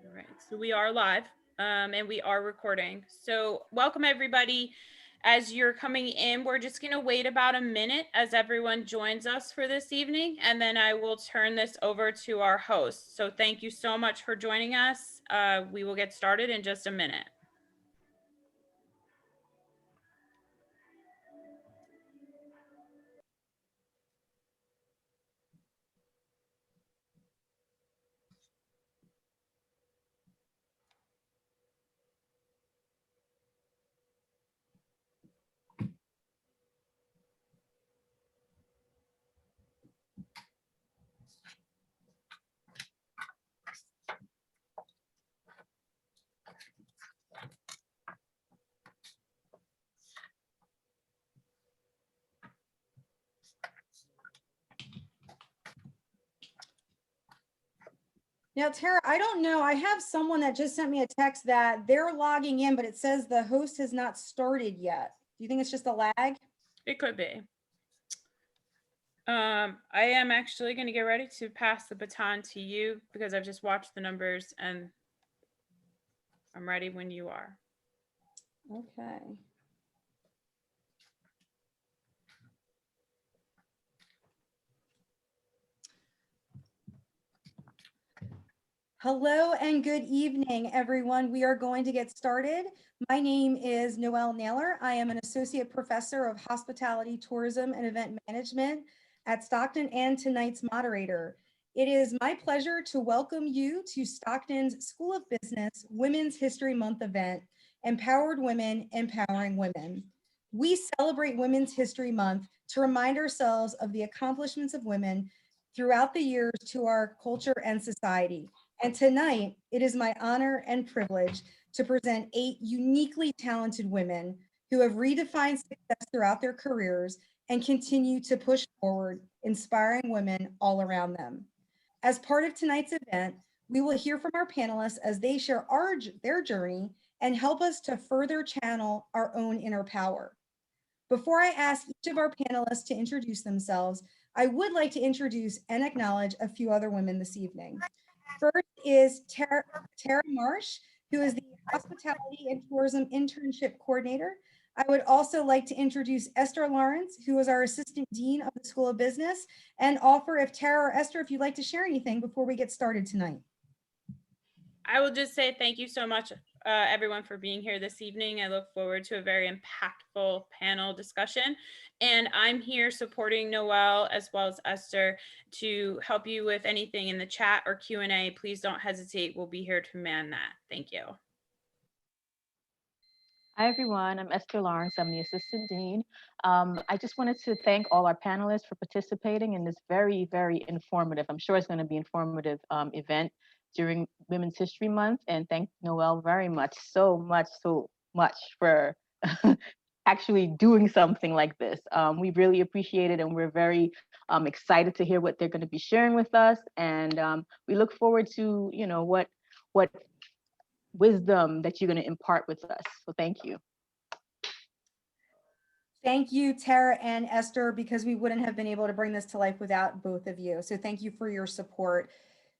All right, so we are live and we are recording. So, welcome everybody. As you're coming in, we're just going to wait about a minute as everyone joins us for this evening, and then I will turn this over to our host. So, thank you so much for joining us. We will get started in just a minute. Now, Tara, I don't know. I have someone that just sent me a text that they're logging in, but it says the host has not started yet. Do you think it's just a lag? It could be. I am actually going to get ready to pass the baton to you because I've just watched the numbers and I'm ready when you are. Okay. Hello and good evening, everyone. We are going to get started. My name is Noelle Naylor. I am an associate professor of hospitality, tourism, and event management at Stockton and tonight's moderator. It is my pleasure to welcome you to Stockton's School of Business Women's History Month event, Empowered Women, Empowering Women. We celebrate Women's History Month to remind ourselves of the accomplishments of women throughout the years to our culture and society. And tonight, it is my honor and privilege to present 8 uniquely talented women who have redefined success throughout their careers and continue to push forward, inspiring women all around them. As part of tonight's event, we will hear from our panelists as they share their journey and help us to further channel our own inner power. Before I ask each of our panelists to introduce themselves, I would like to introduce and acknowledge a few other women this evening. First is Tara Marsh, who is the Hospitality and Tourism Internship Coordinator. I would also like to introduce Esther Lawrence, who is our Assistant Dean of the School of Business, and offer if Tara or Esther, if you'd like to share anything before we get started tonight. I will just say thank you so much, everyone, for being here this evening. I look forward to a very impactful panel discussion. And I'm here supporting Noelle as well as Esther to help you with anything in the chat or Q&A. Please don't hesitate. We'll be here to man that. Thank you. Hi, everyone. I'm Esther Lawrence. I'm the Assistant Dean. I just wanted to thank all our panelists for participating in this very, very informative, I'm sure it's going to be informative event during Women's History Month. And thank Noelle very much, so much for actually doing something like this. We really appreciate it, and we're very excited to hear what they're going to be sharing with us. And we look forward to, what wisdom that you're going to impart with us. So thank you. Thank you, Tara and Esther, because we wouldn't have been able to bring this to life without both of you. So thank you for your support.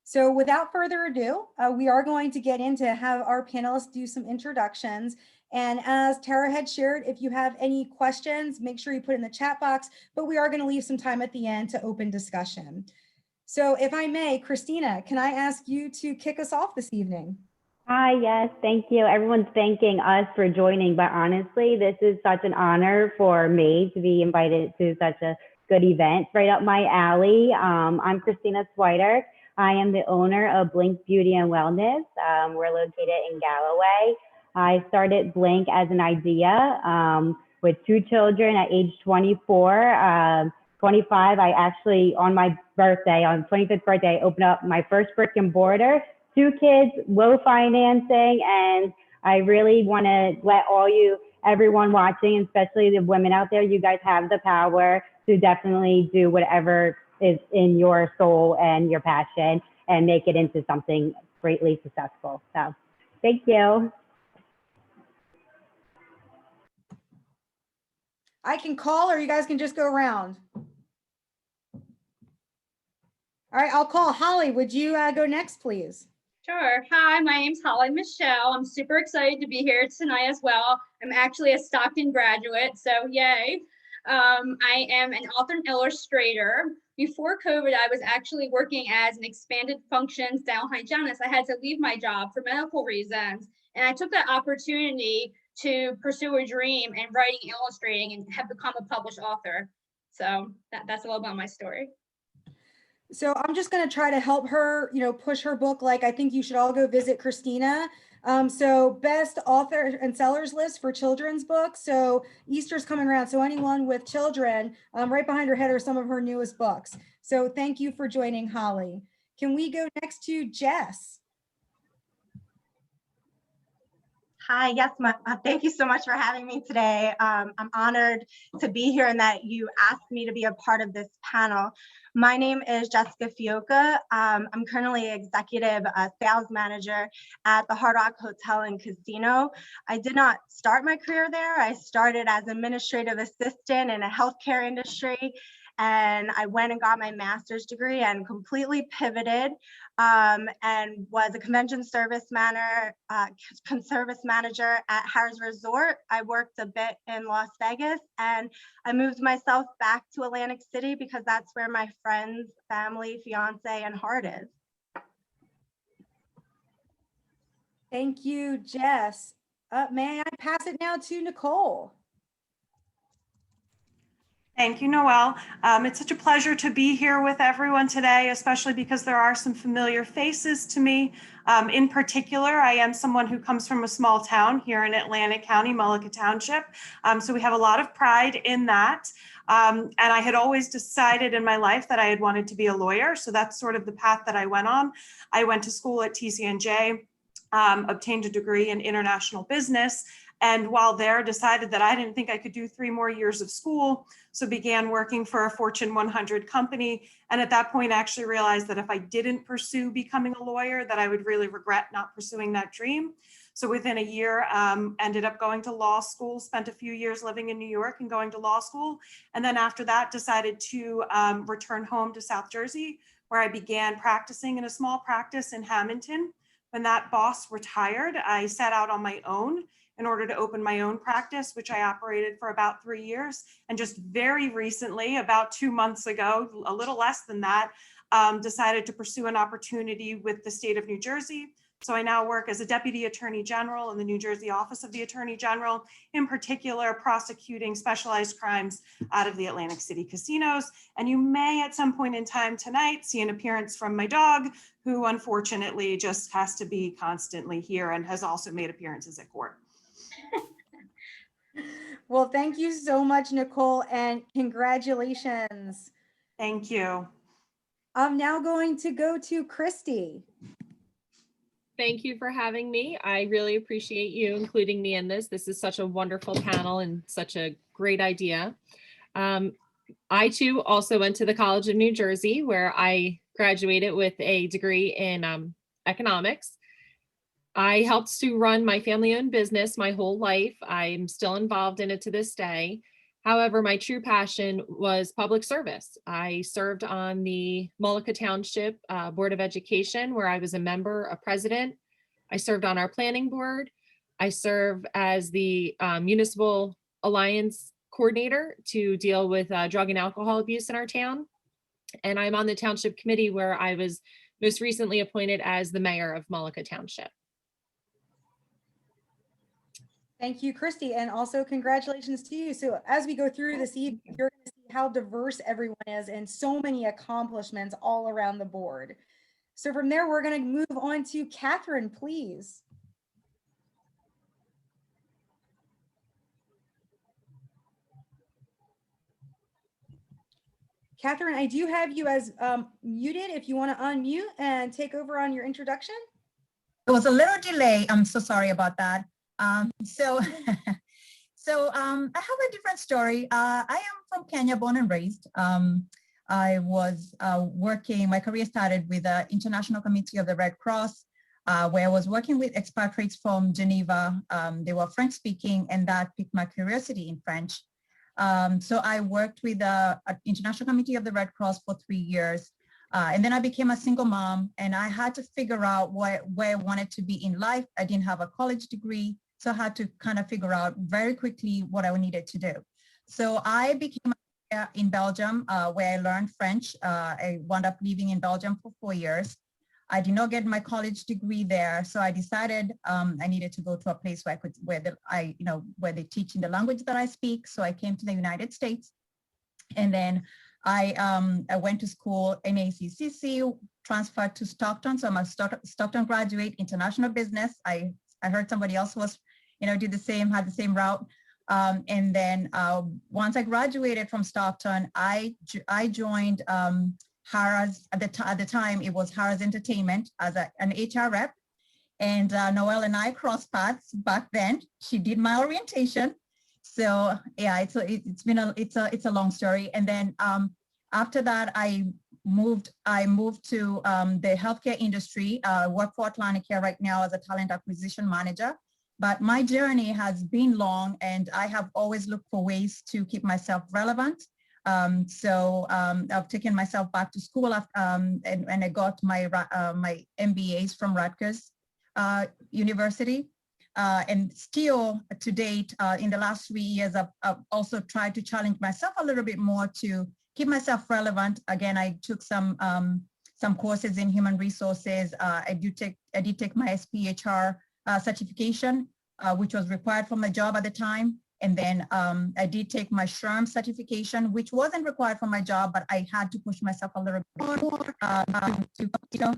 So without further ado, we are going to get into have our panelists do some introductions. And as Tara had shared, if you have any questions, make sure you put in the chat box, but we are going to leave some time at the end to open discussion. So if I may, Christina, can I ask you to kick us off this evening? Hi, yes, thank you. Everyone's thanking us for joining, but honestly, this is such an honor for me to be invited to such a good event. It's right up my alley. I'm Christina Swider. I am the owner of Blink Beauty and Wellness. We're located in Galloway. I started Blink as an idea with 2 children at age 24. 25, I actually, on my birthday, on 25th birthday, I opened up my first brick and mortar. 2 kids, low financing, and I really want to let everyone watching, especially the women out there, you guys have the power to definitely do whatever is in your soul and your passion and make it into something greatly successful. So thank you. I can call or you guys can just go around. All right, I'll call Holly. Would you go next, please? Sure. Hi, my name's Holly Michelle. I'm super excited to be here tonight as well. I'm actually a Stockton graduate, so yay. I am an author and illustrator. Before COVID, I was actually working as an expanded functions dental hygienist. I had to leave my job for medical reasons, and I took that opportunity to pursue a dream in writing and illustrating and have become a published author. So that's a little about my story. So I'm just going to try to help her, push her book. Like, I think you should all go visit Christina. So best author and sellers list for children's books. So Easter's coming around. So anyone with children, right behind her head are some of her newest books. So thank you for joining, Holly. Can we go next to Jess? Hi, yes, thank you so much for having me today. I'm honored to be here and that you asked me to be a part of this panel. My name is Jessica Fioca. I'm currently executive sales manager at the Hard Rock Hotel and Casino. I did not start my career there. I started as administrative assistant in a healthcare industry, and I went and got my master's degree and completely pivoted and was a convention service manager at Harrah's Resort. I worked a bit in Las Vegas, and I moved myself back to Atlantic City because that's where my friends, family, fiance, and heart is. Thank you, Jess. May I pass it now to Nicole? Thank you, Noelle. It's such a pleasure to be here with everyone today, especially because there are some familiar faces to me. In particular, I am someone who comes from a small town here in Atlantic County, Mullica Township. So we have a lot of pride in that. And I had always decided in my life that I had wanted to be a lawyer. So that's sort of the path that I went on. I went to school at TCNJ, obtained a degree in international business. And while there, decided that I didn't think I could do 3 more years of school. So began working for a Fortune 100 company. And at that point, actually realized that if I didn't pursue becoming a lawyer, that I would really regret not pursuing that dream. So within a year, ended up going to law school, spent a few years living in New York and going to law school. And then after that, decided to return home to South Jersey, where I began practicing in a small practice in Hamilton. When that boss retired, I set out on my own in order to open my own practice, which I operated for about 3 years. And just very recently, about 2 months ago, a little less than that, decided to pursue an opportunity with the state of New Jersey. So I now work as a Deputy Attorney General in the New Jersey Office of the Attorney General, in particular prosecuting specialized crimes out of the Atlantic City casinos. And you may at some point in time tonight see an appearance from my dog, who unfortunately just has to be constantly here and has also made appearances at court. Well, thank you so much, Nicole, and congratulations. Thank you. I'm now going to go to Christy. Thank you for having me. I really appreciate you including me in this. This is such a wonderful panel and such a great idea. I too also went to the College of New Jersey, where I graduated with a degree in economics. I helped to run my family-owned business my whole life. I'm still involved in it to this day. However, my true passion was public service. I served on the Mullica Township Board of Education, where I was a member, a president. I served on our planning board. I serve as the Municipal Alliance Coordinator to deal with drug and alcohol abuse in our town. And I'm on the Township Committee, where I was most recently appointed as the mayor of Mullica Township. Thank you, Christy, and also congratulations to you. So as we go through this evening, you're going to see how diverse everyone is and so many accomplishments all around the board. So from there, we're going to move on to Catherine, please. Catherine, I do have you as muted if you want to unmute and take over on your introduction. There was a little delay. I'm so sorry about that. So I have a different story. I am from Kenya, born and raised. I was working, my career started with the International Committee of the Red Cross, where I was working with expatriates from Geneva. They were French speaking, and that piqued my curiosity in French. So I worked with the International Committee of the Red Cross for 3 years. And then I became a single mom, and I had to figure out where I wanted to be in life. I didn't have a college degree, so I had to kind of figure out very quickly what I needed to do. So I became in Belgium, where I learned French. I wound up living in Belgium for 4 years. I did not get my college degree there, so I decided I needed to go to a place where where they teach in the language that I speak. So I came to the United States, and then I went to school in ACCC, transferred to Stockton. So I'm a Stockton graduate, international business. I heard somebody else was, did the same, had the same route. And then once I graduated from Stockton, I joined Harrah's, at the time it was Harrah's Entertainment as an HR rep. And Noelle and I crossed paths back then. She did my orientation. So yeah, it's a long story. And then after that, I moved to the healthcare industry. Work for Atlanticare right now as a talent acquisition manager. But my journey has been long, and I have always looked for ways to keep myself relevant. So I've taken myself back to school, and I got my MBAs from Rutgers University. And still to date, in the last 3 years, I've also tried to challenge myself a little bit more to keep myself relevant. Again, I took some courses in human resources. I did take my SPHR certification, which was required for my job at the time. And then I did take my SHRM certification, which wasn't required for my job, but I had to push myself a little bit more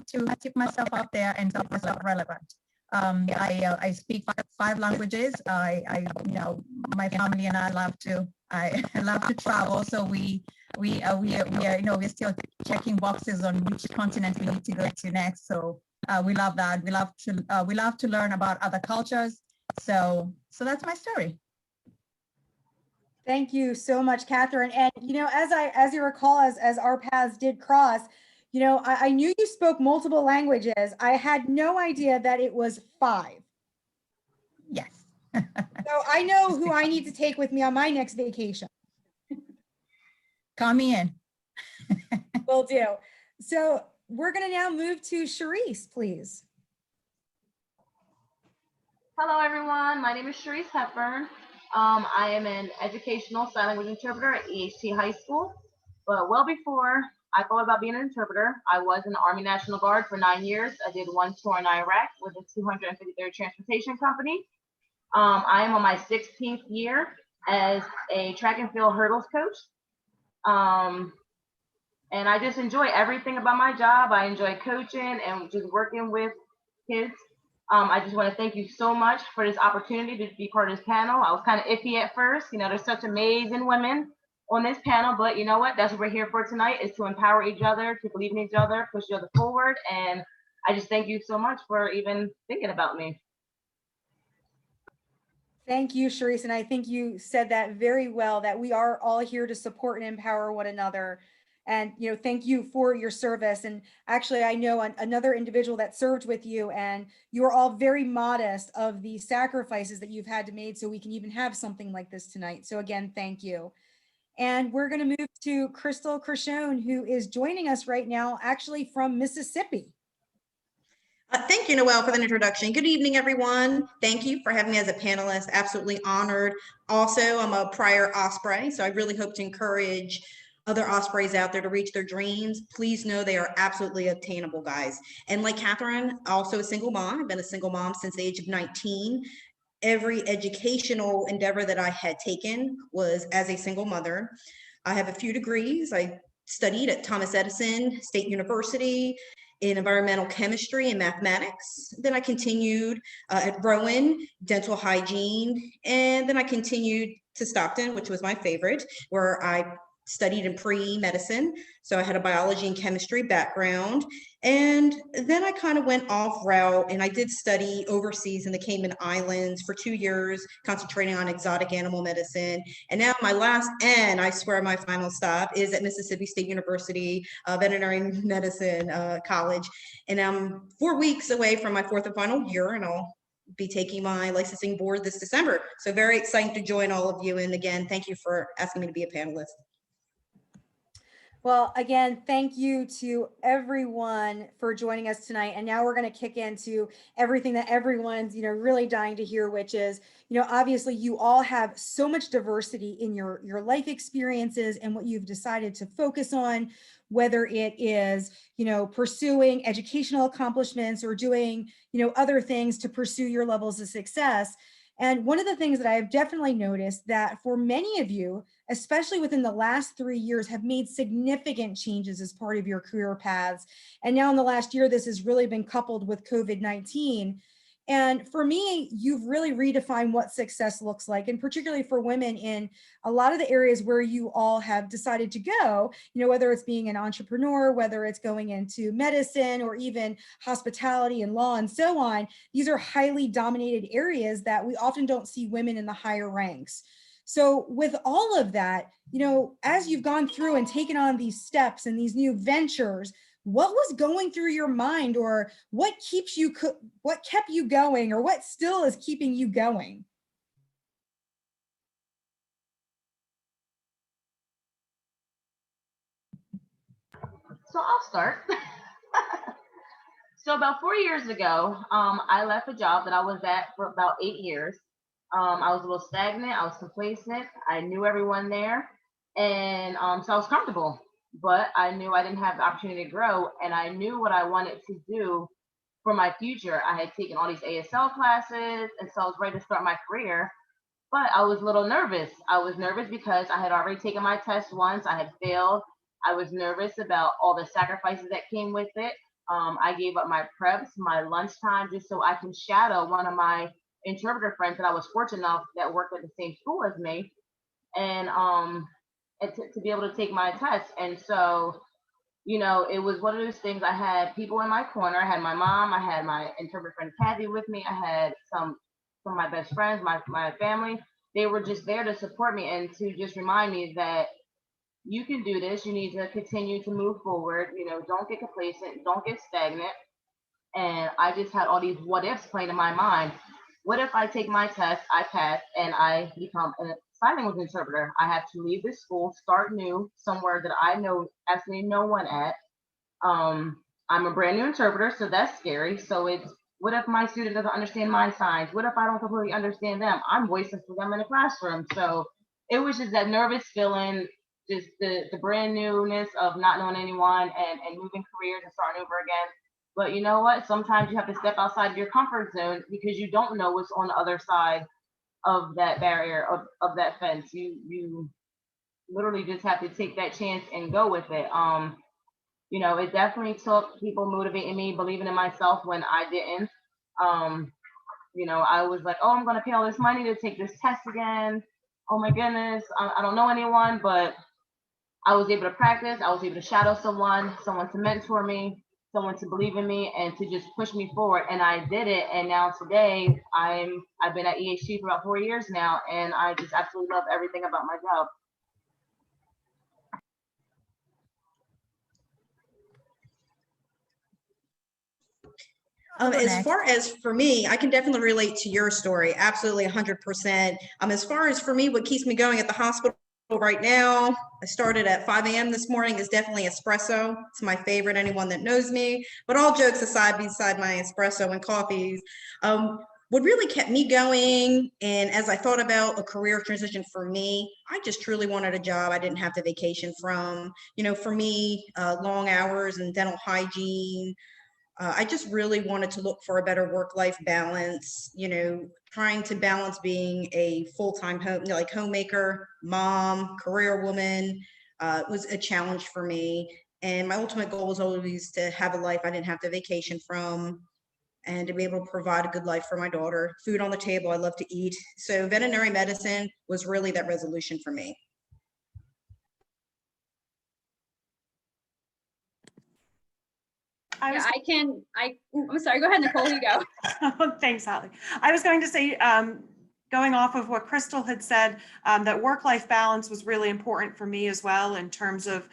to keep myself out there and keep myself relevant. I speak five languages. My family and I love to travel. So we're still checking boxes on which continent we need to go to next. So we love that. We love to learn about other cultures. So that's my story. Thank you so much, Catherine. And as you recall, as our paths did cross, I knew you spoke multiple languages. I had no idea that it was 5. Yes. So I know who I need to take with me on my next vacation. Call me in. Will do. So we're going to now move to Charisse, please. Hello, everyone. My name is Charisse Hepburn. I am an educational sign language interpreter at EHT High School. But well before I thought about being an interpreter, I was in the Army National Guard for 9 years. I did 1 tour in Iraq with the 253rd Transportation Company. I am on my 16th year as a track and field hurdles coach. And I just enjoy everything about my job. I enjoy coaching and just working with kids. I just want to thank you so much for this opportunity to be part of this panel. I was kind of iffy at first. There's such amazing women on this panel, but you know what? That's what we're here for tonight, is to empower each other, to believe in each other, push each other forward. And I just thank you so much for even thinking about me. Thank you, Charisse. And I think you said that very well, that we are all here to support and empower one another. And, thank you for your service. And actually, I know another individual that served with you, and you are all very modest of the sacrifices that you've had to make so we can even have something like this tonight. So again, thank you. And we're going to move to Crystal Crashone, who is joining us right now, actually from Mississippi. Thank you, Noelle, for the introduction. Good evening, everyone. Thank you for having me as a panelist. Absolutely honored. Also, I'm a prior Osprey, so I really hope to encourage other Ospreys out there to reach their dreams. Please know they are absolutely obtainable, guys. And like Catherine, also a single mom. I've been a single mom since the age of 19. Every educational endeavor that I had taken was as a single mother. I have a few degrees. I studied at Thomas Edison State University in environmental chemistry and mathematics. Then I continued at Rowan, dental hygiene. And then I continued to Stockton, which was my favorite, where I studied in pre-medicine. So I had a biology and chemistry background. And then I kind of went off route, and I did study overseas in the Cayman Islands for 2 years, concentrating on exotic animal medicine. And now my last, and I swear my final stop, is at Mississippi State University Veterinary Medicine College. And I'm 4 weeks away from my 4th and final year, and I'll be taking my licensing board this December. So very exciting to join all of you. And again, thank you for asking me to be a panelist. Well, again, thank you to everyone for joining us tonight. And now we're going to kick into everything that everyone's, really dying to hear, which is, obviously you all have so much diversity in your life experiences and what you've decided to focus on, whether it is, pursuing educational accomplishments or doing, other things to pursue your levels of success. And one of the things that I've definitely noticed that for many of you, especially within the last 3 years, have made significant changes as part of your career paths. And now in the last year, this has really been coupled with COVID-19. And for me, you've really redefined what success looks like, and particularly for women in a lot of the areas where you all have decided to go, whether it's being an entrepreneur, whether it's going into medicine or even hospitality and law and so on. These are highly dominated areas that we often don't see women in the higher ranks. So with all of that, as you've gone through and taken on these steps and these new ventures, what was going through your mind, or what kept you going, or what still is keeping you going? So I'll start. So about 4 years ago, I left a job that I was at for about 8 years. I was a little stagnant. I was complacent. I knew everyone there. And so I was comfortable, but I knew I didn't have the opportunity to grow. And I knew what I wanted to do for my future. I had taken all these ASL classes, and so I was ready to start my career. But I was a little nervous. I was nervous because I had already taken my test once. I had failed. I was nervous about all the sacrifices that came with it. I gave up my preps, my lunchtime, just so I can shadow one of my interpreter friends that I was fortunate enough that worked at the same school as me, and to be able to take my test. And so, it was one of those things. I had people in my corner. I had my mom. I had my interpreter friend Kathy with me. I had some of my best friends, my family. They were just there to support me and to just remind me that you can do this. You need to continue to move forward. Don't get complacent. Don't get stagnant. And I just had all these what ifs playing in my mind. What if I take my test, I pass, and I become a sign language interpreter? I have to leave this school, start new, somewhere that I know absolutely no one at. I'm a brand new interpreter, so that's scary. So it's, what if my student doesn't understand my signs? What if I don't completely understand them? I'm voicing for them in the classroom. So it was just that nervous feeling, just the brand newness of not knowing anyone and moving careers and starting over again. But you know what? Sometimes you have to step outside of your comfort zone because you don't know what's on the other side of that barrier, of that fence. You literally just have to take that chance and go with it. It definitely took people motivating me, believing in myself when I didn't. I was like, oh, I'm gonna pay all this money to take this test again. Oh my goodness, I don't know anyone, but I was able to practice. I was able to shadow someone to mentor me, someone to believe in me and to just push me forward. And I did it. And now today I've been at EHT for about 4 years now, and I just absolutely love everything about my job. As far as for me, I can definitely relate to your story. Absolutely 100%. As far as for me, what keeps me going at the hospital right now, I started at 5 a.m. this morning, is definitely espresso. It's my favorite, anyone that knows me. But all jokes aside, beside my espresso and coffees, what really kept me going, and as I thought about a career transition for me, I just truly wanted a job I didn't have to vacation from. For me, long hours and dental hygiene, I just really wanted to look for a better work-life balance, trying to balance being a full-time homemaker, mom, career woman, was a challenge for me. And my ultimate goal was always to have a life I didn't have to vacation from, and to be able to provide a good life for my daughter. Food on the table, I love to eat. So veterinary medicine was really that resolution for me. I'm sorry, go ahead, Nicole, you go. Thanks, Holly. I was going to say, going off of what Crystal had said, that work-life balance was really important for me as well in terms of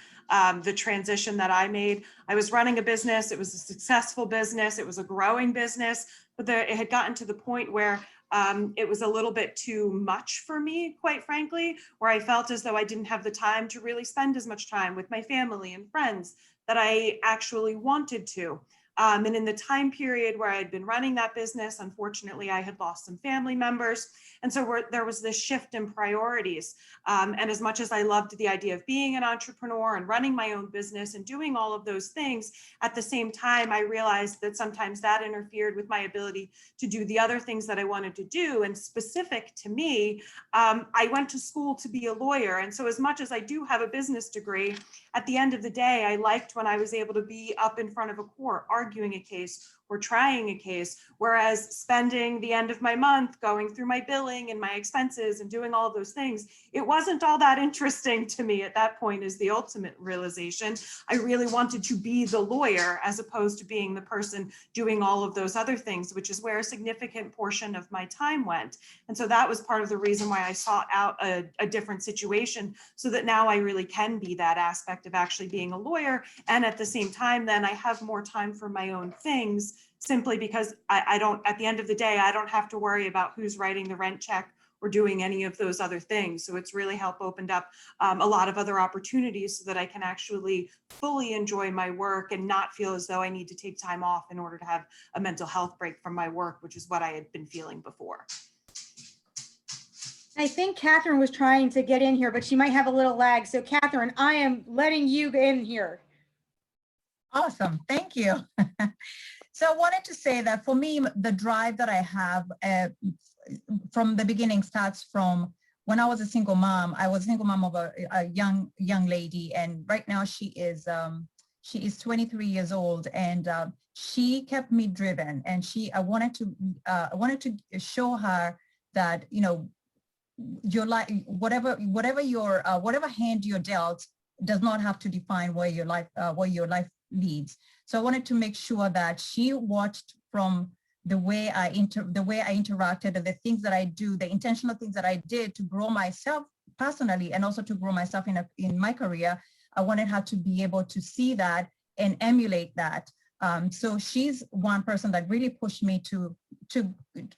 the transition that I made. I was running a business. It was a successful business. It was a growing business, but it had gotten to the point where it was a little bit too much for me, quite frankly, where I felt as though I didn't have the time to really spend as much time with my family and friends that I actually wanted to. And in the time period where I had been running that business, unfortunately, I had lost some family members. And so there was this shift in priorities. And as much as I loved the idea of being an entrepreneur and running my own business and doing all of those things, at the same time, I realized that sometimes that interfered with my ability to do the other things that I wanted to do. And specific to me, I went to school to be a lawyer. And so as much as I do have a business degree, at the end of the day, I liked when I was able to be up in front of a court, arguing a case or trying a case, whereas spending the end of my month going through my billing and my expenses and doing all of those things, it wasn't all that interesting to me at that point is the ultimate realization. I really wanted to be the lawyer as opposed to being the person doing all of those other things, which is where a significant portion of my time went. And so that was part of the reason why I sought out a different situation, so that now I really can be that aspect of actually being a lawyer. And at the same time, then I have more time for my own things, simply because I don't, at the end of the day, I don't have to worry about who's writing the rent check or doing any of those other things. So it's really helped opened up a lot of other opportunities so that I can actually fully enjoy my work and not feel as though I need to take time off in order to have a mental health break from my work, which is what I had been feeling before. I think Catherine was trying to get in here, but she might have a little lag. So Catherine, I am letting you in here. Awesome, thank you. So I wanted to say that for me, the drive that I have from the beginning starts from when I was a single mom. I was a single mom of a young lady, and right now she is 23 years old, and she kept me driven. And I wanted to show her that, you know, your life, whatever hand you're dealt, does not have to define where your life leads. So I wanted to make sure that she watched from the way I interacted, and the things that I do, the intentional things that I did to grow myself personally and also to grow myself in my career. I wanted her to be able to see that and emulate that. So she's one person that really pushed me to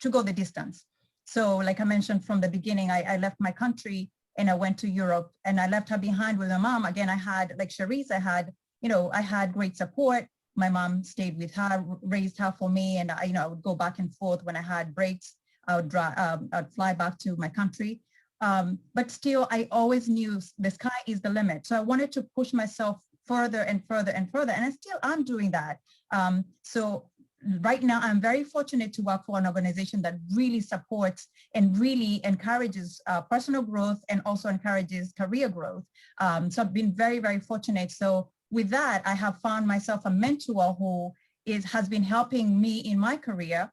go the distance. So like I mentioned from the beginning, I left my country and I went to Europe, and I left her behind with her mom. Again, I had, like Sharice, I had great support. My mom stayed with her, raised her for me, and I would go back and forth when I had breaks. I'd fly back to my country, but still, I always knew the sky is the limit. So I wanted to push myself further and further and further, and I'm doing that. So right now, I'm very fortunate to work for an organization that really supports and really encourages personal growth and also encourages career growth. So I've been very, very fortunate. So with that, I have found myself a mentor who has been helping me in my career.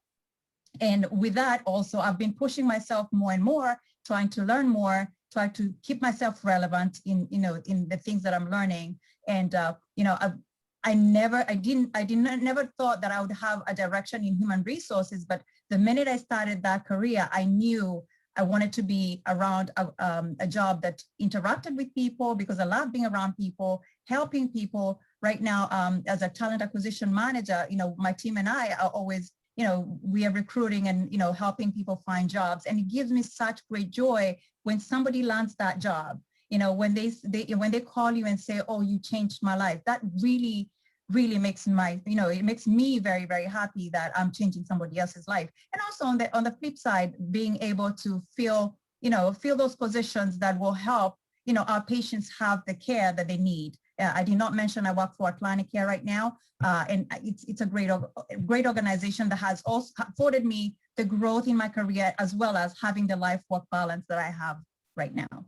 And with that also, I've been pushing myself more and more, trying to learn more, trying to keep myself relevant in the things that I'm learning. And I never thought that I would have a direction in human resources, but the minute I started that career, I knew I wanted to be around a job that interacted with people, because I love being around people, helping people. Right now, as a talent acquisition manager, my team and I are always, we are recruiting and, helping people find jobs. And it gives me such great joy when somebody lands that job, when they call you and say, oh, you changed my life. That really makes it makes me very, very happy that I'm changing somebody else's life. And also on the flip side, being able to fill those positions that will help, our patients have the care that they need. I did not mention I work for Atlanticare right now, and it's a great organization that has also afforded me the growth in my career, as well as having the life-work balance that I have right now.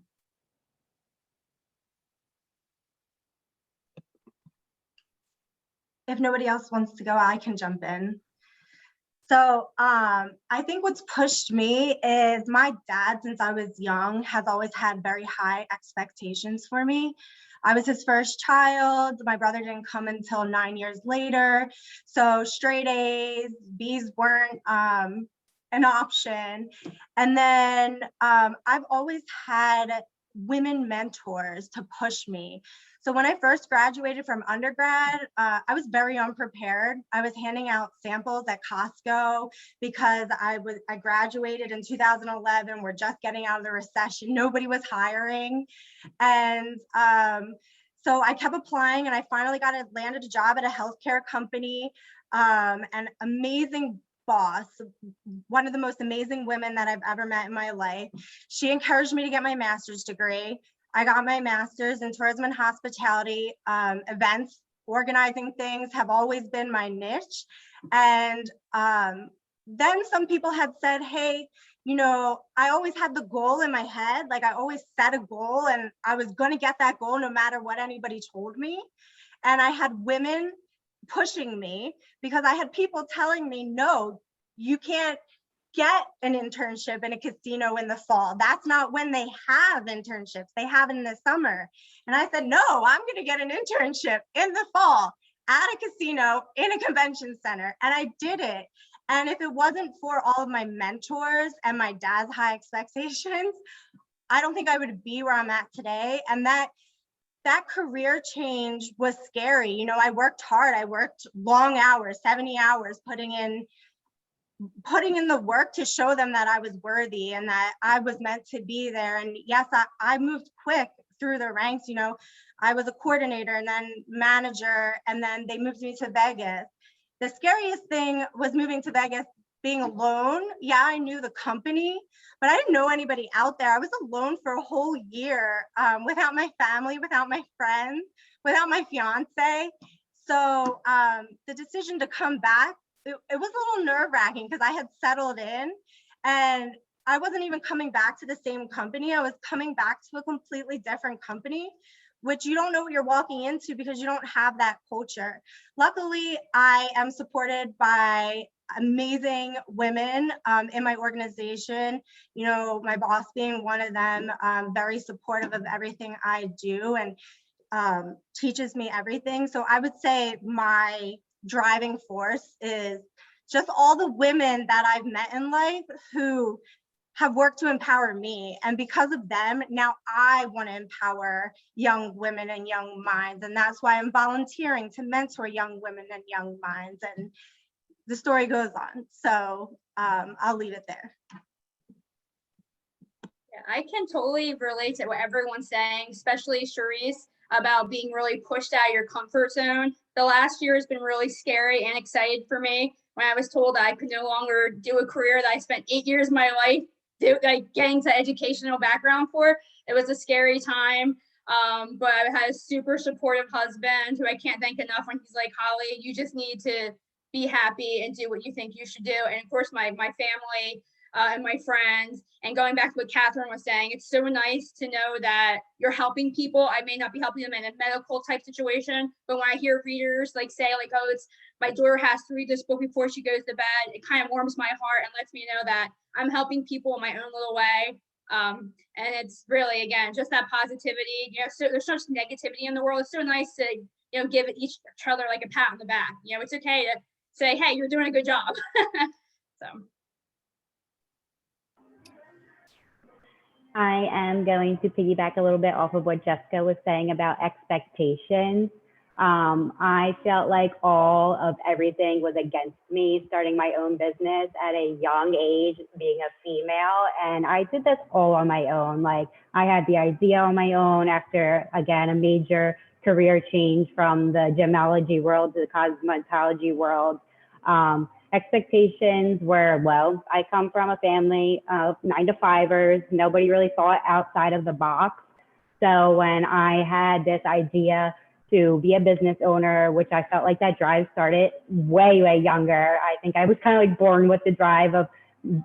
If nobody else wants to go, I can jump in. So I think what's pushed me is my dad, since I was young, has always had very high expectations for me. I was his first child. My brother didn't come until 9 years later. So straight A's, B's weren't an option. And then I've always had women mentors to push me. So when I first graduated from undergrad, I was very unprepared. I was handing out samples at Costco because I graduated in 2011. We're just getting out of the recession. Nobody was hiring. And so I kept applying, and I finally landed a job at a healthcare company. An amazing boss, one of the most amazing women that I've ever met in my life. She encouraged me to get my master's degree. I got my master's in tourism and hospitality. Events, organizing things have always been my niche. And then some people had said, hey, you know, I always had the goal in my head. Like I always set a goal and I was going to get that goal no matter what anybody told me. And I had women pushing me because I had people telling me, no, you can't get an internship in a casino in the fall. That's not when they have internships. They have it in the summer. And I said, no, I'm going to get an internship in the fall at a casino in a convention center. And I did it. And if it wasn't for all of my mentors and my dad's high expectations, I don't think I would be where I'm at today. And that career change was scary. You know, I worked hard. I worked long hours, 70 hours, putting in the work to show them that I was worthy and that I was meant to be there. And yes, I moved quick through the ranks. You know, I was a coordinator and then manager, and then they moved me to Vegas. The scariest thing was moving to Vegas, being alone. Yeah, I knew the company, but I didn't know anybody out there. I was alone for a whole year without my family, without my friends, without my fiance. So the decision to come back, it was a little nerve-wracking because I had settled in and I wasn't even coming back to the same company. I was coming back to a completely different company, which you don't know what you're walking into because you don't have that culture. Luckily, I am supported by amazing women in my organization, you know, my boss being one of them, very supportive of everything I do and teaches me everything. So I would say my driving force is just all the women that I've met in life who have worked to empower me. And because of them, now I want to empower young women and young minds. And that's why I'm volunteering to mentor young women and young minds. And the story goes on. So I'll leave it there. Yeah, I can totally relate to what everyone's saying, especially Charisse, about being really pushed out of your comfort zone. The last year has been really scary and exciting for me when I was told I could no longer do a career that I spent 8 years of my life getting to educational background for. It was a scary time, but I had a super supportive husband who I can't thank enough when he's like, Holly, you just need to be happy and do what you think you should do. And of course, my family and my friends. And going back to what Catherine was saying, it's so nice to know that you're helping people. I may not be helping them in a medical type situation, but when I hear readers like say like, oh, it's my daughter has to read this book before she goes to bed, it kind of warms my heart and lets me know that I'm helping people in my own little way. And it's really, again, just that positivity. You know, so there's so much negativity in the world. It's so nice to, you know, give each other like a pat on the back. You know, it's okay to say, hey, you're doing a good job. So. I am going to piggyback a little bit off of what Jessica was saying about expectations. I felt like all of everything was against me starting my own business at a young age, being a female. And I did this all on my own. Like I had the idea on my own after, again, a major career change from the gemology world to the cosmetology world. Expectations were low. I come from a family of 9-to-5ers. Nobody really thought outside of the box. So when I had this idea to be a business owner, which I felt like that drive started way, way younger. I think I was kind of like born with the drive of, you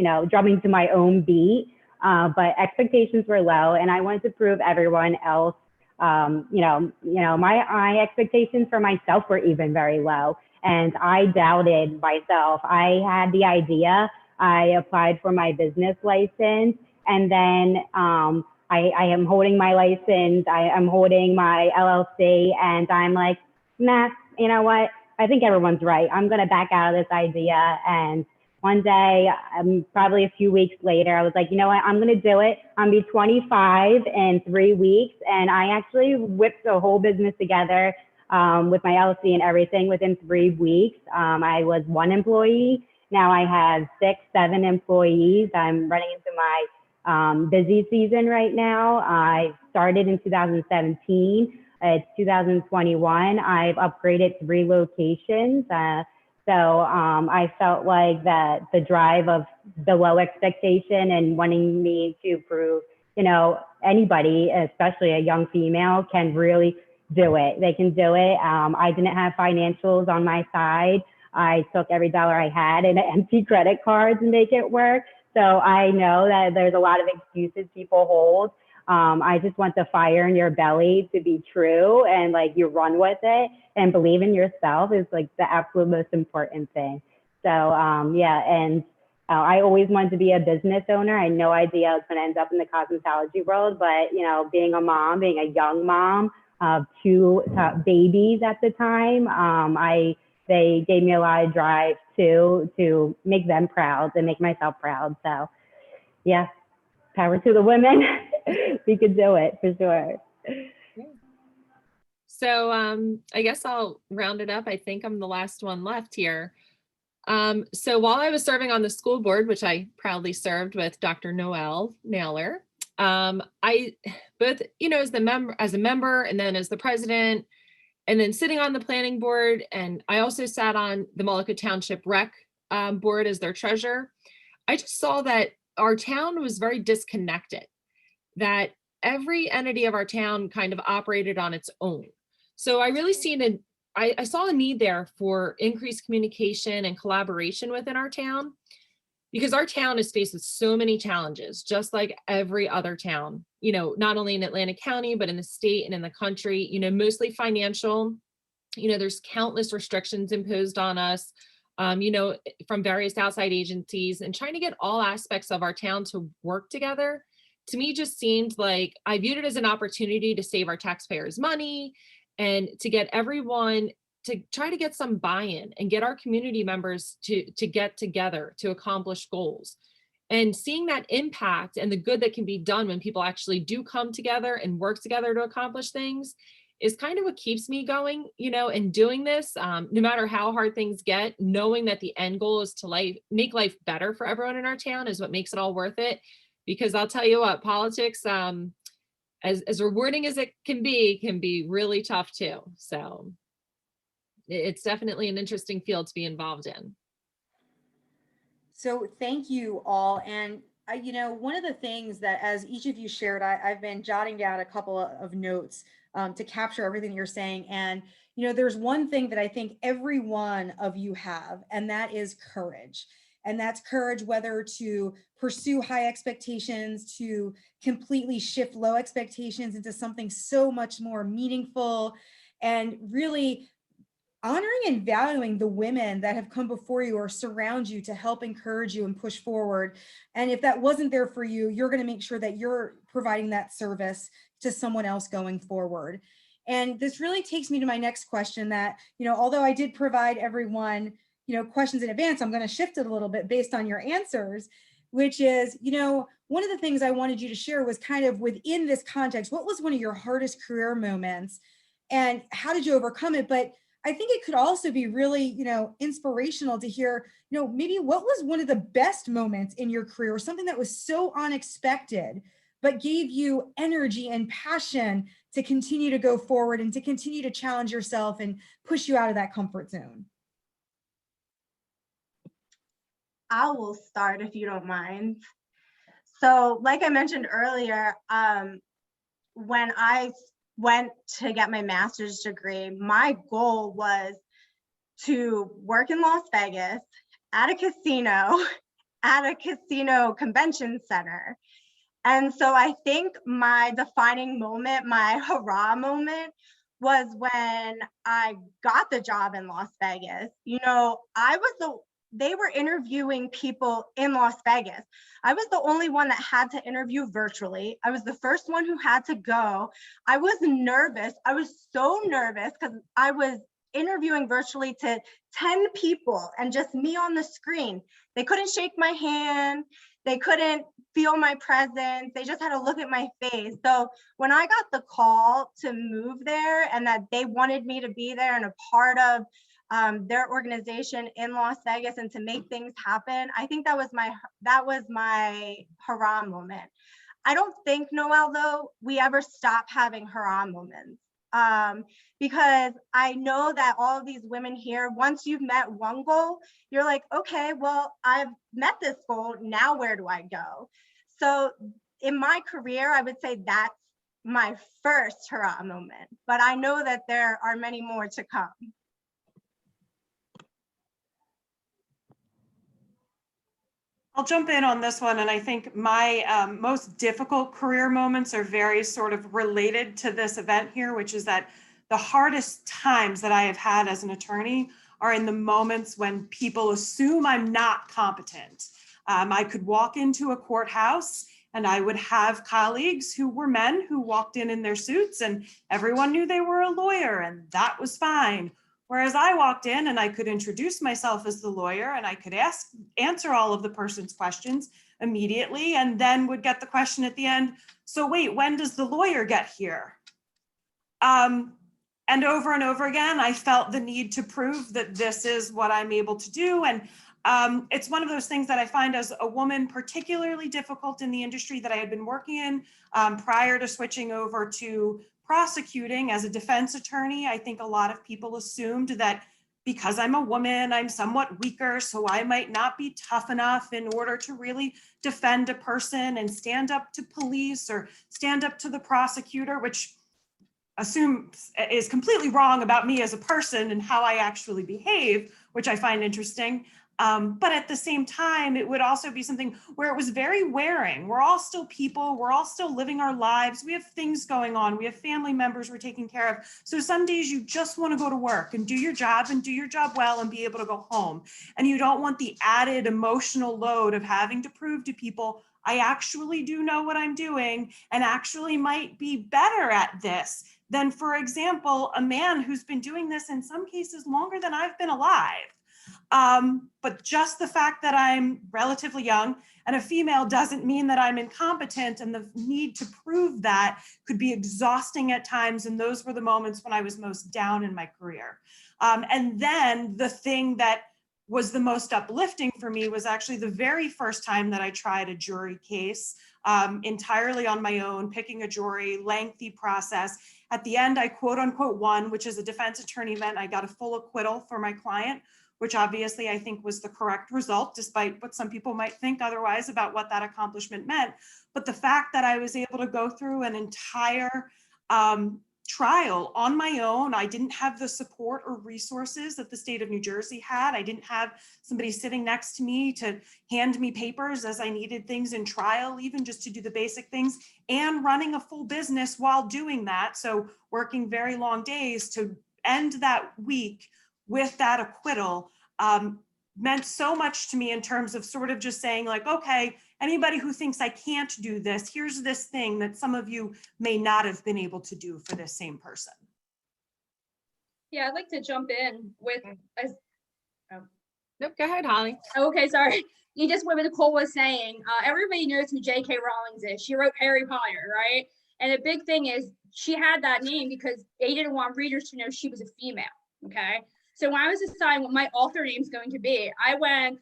know, drumming to my own beat, but expectations were low and I wanted to prove everyone else, you know, my expectations for myself were even very low. And I doubted myself. I had the idea, I applied for my business license, and then I am holding my license, I am holding my LLC, and I'm like, nah, you know what? I think everyone's right. I'm gonna back out of this idea and one day, probably a few weeks later, I was like, you know what, I'm going to do it. I'm going to be 25 in 3 weeks. And I actually whipped the whole business together with my LLC and everything within 3 weeks. I was 1 employee. Now I have 6, 7 employees. I'm running into my busy season right now. I started in 2017. It's 2021. I've upgraded 3 locations. So I felt like that the drive of the low expectation and wanting me to prove, you know, anybody, especially a young female, can really do it. They can do it. I didn't have financials on my side. I took every dollar I had and empty credit cards and make it work. So I know that there's a lot of excuses people hold. I just want the fire in your belly to be true, and like you run with it and believe in yourself is like the absolute most important thing. So yeah, and I always wanted to be a business owner. I had no idea I was going to end up in the cosmetology world, but you know, being a mom, being a young mom of 2 babies at the time, they gave me a lot of drive to make them proud and make myself proud. So yeah, power to the women. We could do it for sure. So I guess I'll round it up. I think I'm the last one left here. So while I was serving on the school board, which I proudly served with Dr. Noelle Naylor, I both, you know, as a member and then as the president, and then sitting on the planning board. And I also sat on the Mullica Township Rec board as their treasurer. I just saw that our town was very disconnected, that every entity of our town kind of operated on its own. So I really I saw a need there for increased communication and collaboration within our town, because our town is faced with so many challenges, just like every other town, you know, not only in Atlantic County, but in the state and in the country, you know, mostly financial. You know, there's countless restrictions imposed on us, you know, from various outside agencies, and trying to get all aspects of our town to work together, to me just seemed like I viewed it as an opportunity to save our taxpayers money and to get everyone to try to get some buy-in and get our community members to get together to accomplish goals. And seeing that impact and the good that can be done when people actually do come together and work together to accomplish things is kind of what keeps me going, you know, and doing this, no matter how hard things get, knowing that the end goal is to make life better for everyone in our town is what makes it all worth it. Because I'll tell you what, politics, as rewarding as it can be really tough too. So it's definitely an interesting field to be involved in. So thank you all. And you know, one of the things that, as each of you shared, I've been jotting down a couple of notes to capture everything you're saying. And, you know, there's one thing that I think every one of you have, and that is courage. And that's courage, whether to pursue high expectations, to completely shift low expectations into something so much more meaningful, and really honoring and valuing the women that have come before you or surround you to help encourage you and push forward. And if that wasn't there for you, you're going to make sure that you're providing that service to someone else going forward. And this really takes me to my next question that, you know, although I did provide everyone, you know, questions in advance, I'm going to shift it a little bit based on your answers, which is, you know, one of the things I wanted you to share was kind of within this context, what was one of your hardest career moments and how did you overcome it? But I think it could also be really, you know, inspirational to hear, you know, maybe what was one of the best moments in your career, or something that was so unexpected, but gave you energy and passion to continue to go forward and to continue to challenge yourself and push you out of that comfort zone. I will start if you don't mind. So like I mentioned earlier, when I went to get my master's degree, my goal was to work in Las Vegas at a casino convention center. And so I think my defining moment, my hurrah moment, was when I got the job in Las Vegas. You know, they were interviewing people in Las Vegas. I was the only one that had to interview virtually. I was the first one who had to go. I was nervous. I was so nervous because I was interviewing virtually to 10 people and just me on the screen. They couldn't shake my hand. They couldn't feel my presence. They just had to look at my face. So when I got the call to move there and that they wanted me to be there and a part of their organization in Las Vegas and to make things happen, I think that was my hurrah moment. I don't think, Noelle, though, we ever stop having hurrah moments. Because I know that all of these women here, once you've met one goal, you're like, okay, well, I've met this goal. Now where do I go? So in my career, I would say that's my first hurrah moment, but I know that there are many more to come. I'll jump in on this one, and I think my most difficult career moments are very sort of related to this event here, which is that the hardest times that I have had as an attorney are in the moments when people assume I'm not competent. I could walk into a courthouse and I would have colleagues who were men who walked in their suits and everyone knew they were a lawyer and that was fine. Whereas I walked in and I could introduce myself as the lawyer and I could answer all of the person's questions immediately and then would get the question at the end, so wait, when does the lawyer get here? And over again, I felt the need to prove that this is what I'm able to do. And it's one of those things that I find as a woman particularly difficult in the industry that I had been working in prior to switching over to prosecuting as a defense attorney. I think a lot of people assumed that because I'm a woman, I'm somewhat weaker, so I might not be tough enough in order to really defend a person and stand up to police or stand up to the prosecutor, which assumes is completely wrong about me as a person and how I actually behave, which I find interesting. But at the same time, it would also be something where it was very wearing. We're all still people. We're all still living our lives. We have things going on. We have family members we're taking care of. So some days you just want to go to work and do your job well and be able to go home. And you don't want the added emotional load of having to prove to people, I actually do know what I'm doing and actually might be better at this than, for example, a man who's been doing this in some cases longer than I've been alive. But just the fact that I'm relatively young and a female doesn't mean that I'm incompetent, and the need to prove that could be exhausting at times. And those were the moments when I was most down in my career. And then the thing that was the most uplifting for me was actually the very first time that I tried a jury case entirely on my own, picking a jury, lengthy process. At the end, I quote unquote won, which is a defense attorney meant I got a full acquittal for my client, which obviously I think was the correct result, despite what some people might think otherwise about what that accomplishment meant. But the fact that I was able to go through an entire trial on my own, I didn't have the support or resources that the state of New Jersey had. I didn't have somebody sitting next to me to hand me papers as I needed things in trial, even just to do the basic things, and running a full business while doing that. So working very long days to end that week with that acquittal meant so much to me in terms of sort of just saying like, okay, anybody who thinks I can't do this, here's this thing that some of you may not have been able to do for this same person. Yeah, I'd like to jump in with, Nope, go ahead, Holly. okay, sorry. You just what Nicole was saying. Everybody knows who J.K. Rowling is. She wrote Harry Potter, right? And the big thing is she had that name because they didn't want readers to know she was a female, okay? So when I was deciding what my author name is going to be, I went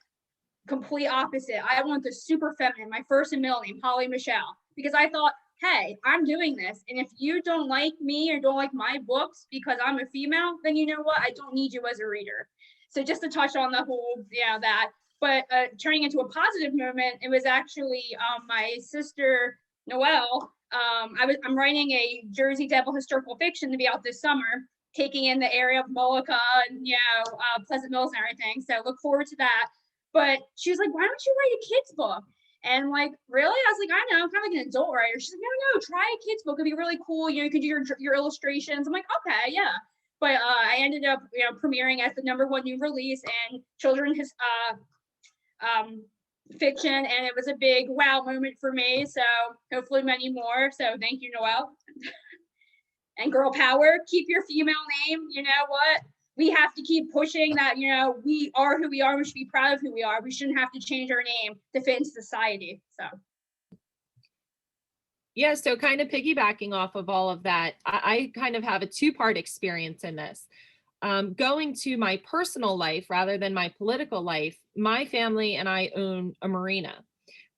complete opposite. I went the super feminine, my first and middle name, Holly Michelle, because I thought, hey, I'm doing this. And if you don't like me or don't like my books because I'm a female, then you know what? I don't need you as a reader. So just to touch on the whole, that, but turning into a positive moment, it was actually my sister, Noelle. I'm writing a Jersey Devil historical fiction to be out this summer, taking in the area of Molokai and, Pleasant Mills and everything. So look forward to that. But she was like, why don't you write a kid's book? And like, really? I was like, I know, I'm kind of like an adult writer. She's like, no, try a kid's book. It'd be really cool. You can do your illustrations. I'm like, okay, yeah. But I ended up, premiering as the #1 new release in children's fiction. And it was a big wow moment for me. So hopefully many more. So thank you, Noelle. And girl power, keep your female name. You know what? we have to keep pushing that, we are who we are. We should be proud of who we are. We shouldn't have to change our name to fit into society. So. Yeah, so kind of piggybacking off of all of that, I kind of have a two-part experience in this. Going to my personal life rather than my political life, my family and I own a marina,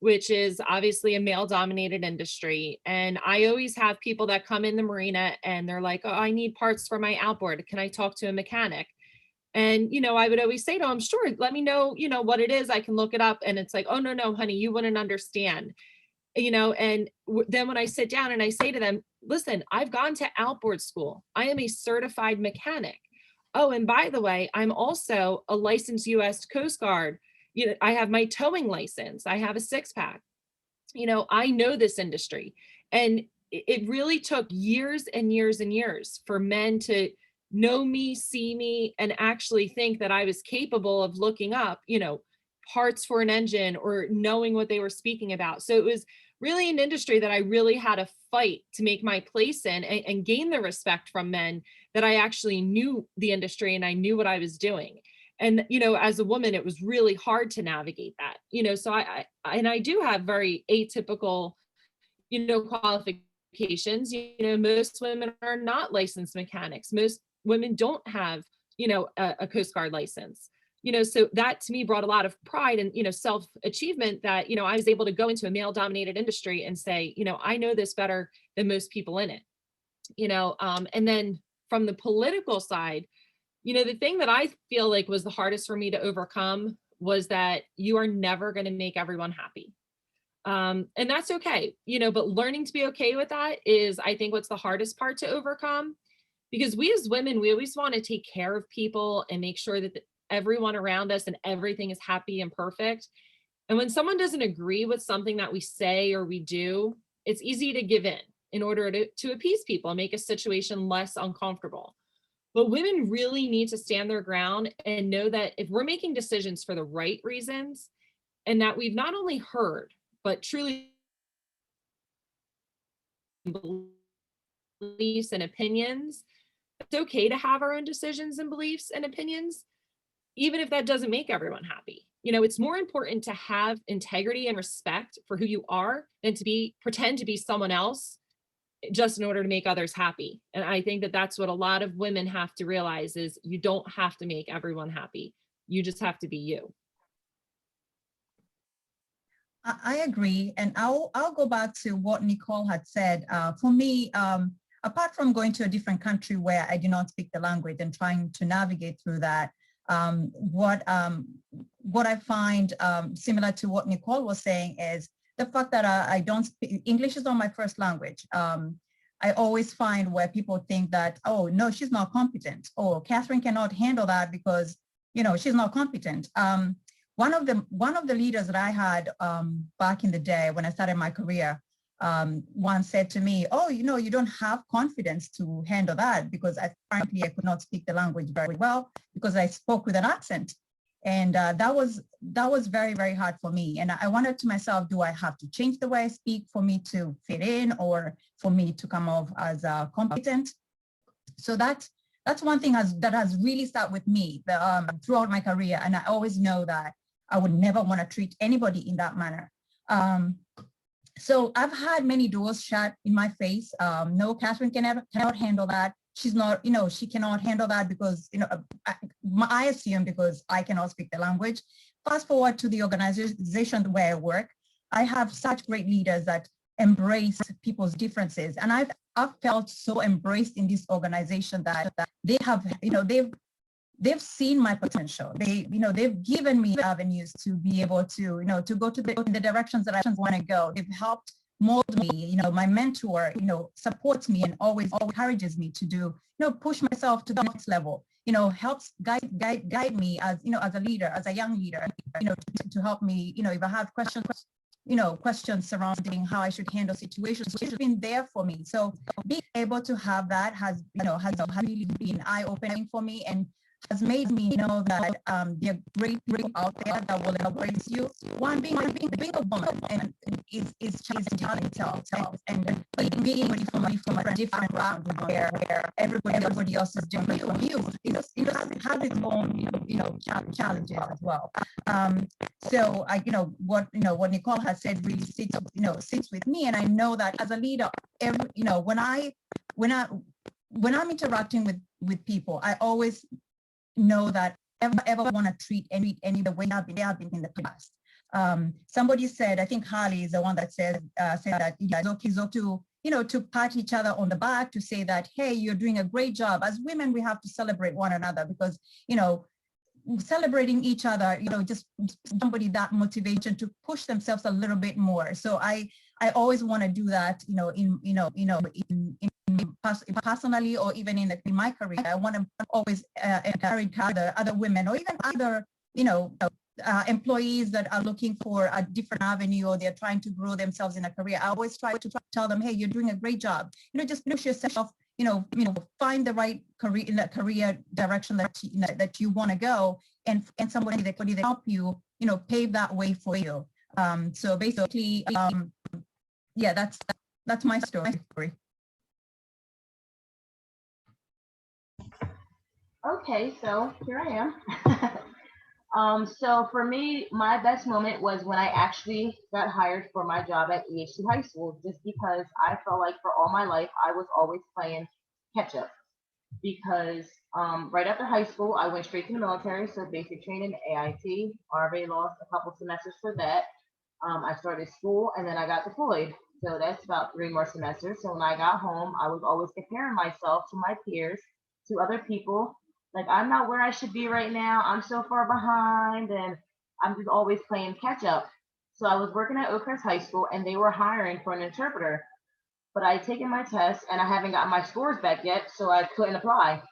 which is obviously a male-dominated industry. And I always have people that come in the marina and they're like, oh, I need parts for my outboard. Can I talk to a mechanic? And, I would always say to them, sure, let me know, what it is. I can look it up. And it's like, oh, no, honey, you wouldn't understand. And then when I sit down and I say to them, listen, I've gone to outboard school. I am a certified mechanic. Oh, and by the way, I'm also a licensed U.S. Coast Guard. I have my towing license. I have a 6-pack. I know this industry. And it really took years and years and years for men to know me, see me, and actually think that I was capable of looking up, parts for an engine or knowing what they were speaking about. So it was really an industry that I really had to fight to make my place in and gain the respect from men that I actually knew the industry and I knew what I was doing. And, as a woman, it was really hard to navigate that, so I do have very atypical, qualifications. Most women are not licensed mechanics. Most women don't have, a Coast Guard license. So that to me brought a lot of pride and, self-achievement that, I was able to go into a male-dominated industry and say, I know this better than most people in it, and then from the political side, the thing that I feel like was the hardest for me to overcome was that you are never going to make everyone happy. And that's okay, but learning to be okay with that is, I think, what's the hardest part to overcome, because we as women, we always want to take care of people and make sure that everyone around us and everything is happy and perfect. And when someone doesn't agree with something that we say or we do, it's easy to give in order to appease people and make a situation less uncomfortable. But women really need to stand their ground and know that if we're making decisions for the right reasons and that we've not only heard, but truly beliefs and opinions, it's okay to have our own decisions and beliefs and opinions, even if that doesn't make everyone happy. It's more important to have integrity and respect for who you are than to pretend to be someone else just in order to make others happy. And I think that that's what a lot of women have to realize is you don't have to make everyone happy. You just have to be you. I agree. And I'll go back to what Nicole had said. For me, apart from going to a different country where I do not speak the language and trying to navigate through that, what I find similar to what Nicole was saying is the fact that I don't speak English is not my first language. I always find where people think that, oh no, she's not competent. Oh, Catherine cannot handle that because she's not competent. One of the leaders that I had back in the day when I started my career once said to me, oh, you don't have confidence to handle that because frankly, I could not speak the language very well because I spoke with an accent. And that was very, very hard for me. And I wondered to myself, do I have to change the way I speak for me to fit in or for me to come off as competent? So that's one thing that has really stuck with me throughout my career. And I always know that I would never want to treat anybody in that manner. So I've had many doors shut in my face. No, Catherine cannot handle that. She's not, she cannot handle that because, I assume because I cannot speak the language. Fast forward to the organization where I work, I have such great leaders that embrace people's differences. And I've felt so embraced in this organization that they have, they've seen my potential. They've given me avenues to be able to, to go to the directions that I want to go. They've helped mold me, my mentor, supports me and always encourages me to do, push myself to the next level, helps guide me as, as a leader, as a young leader, to help me, if I have questions surrounding how I should handle situations, which has been there for me. So being able to have that has really been eye-opening for me and has made me know that there are great people out there that will embrace you. One being a woman and is challenging itself, and being from a different round where everybody else is different from you. It doesn't has its own, challenges as well. So I, what Nicole has said really sits with me. And I know that as a leader, when I'm interacting with people, I always know that ever want to treat any the way they have been in the past. Somebody said, I think Holly is the one that said that it's okay to pat each other on the back, to say that, hey, you're doing a great job. As women, we have to celebrate one another, because, celebrating each other, just somebody that motivation to push themselves a little bit more. So I always want to do that, personally, or even in my career. I want to always encourage other women, or even other, employees that are looking for a different avenue, or they're trying to grow themselves in a career. I always try to tell them, hey, you're doing a great job. Just push yourself, find the right career in that career direction that you want to go, and somebody that could help you, pave that way for you. So basically, yeah, that's my story. Okay, so here I am. So for me, my best moment was when I actually got hired for my job at EHC High School, just because I felt like for all my life, I was always playing catch up. Because right after high school, I went straight to the military, so basic training, AIT. I already lost a couple semesters for that. I started school, and then I got deployed. So that's about 3 more semesters. So when I got home, I was always comparing myself to my peers, to other people. Like, I'm not where I should be right now. I'm so far behind, and I'm just always playing catch up. So I was working at Oakhurst High School, and they were hiring for an interpreter. But I had taken my test, and I haven't gotten my scores back yet, so I couldn't apply.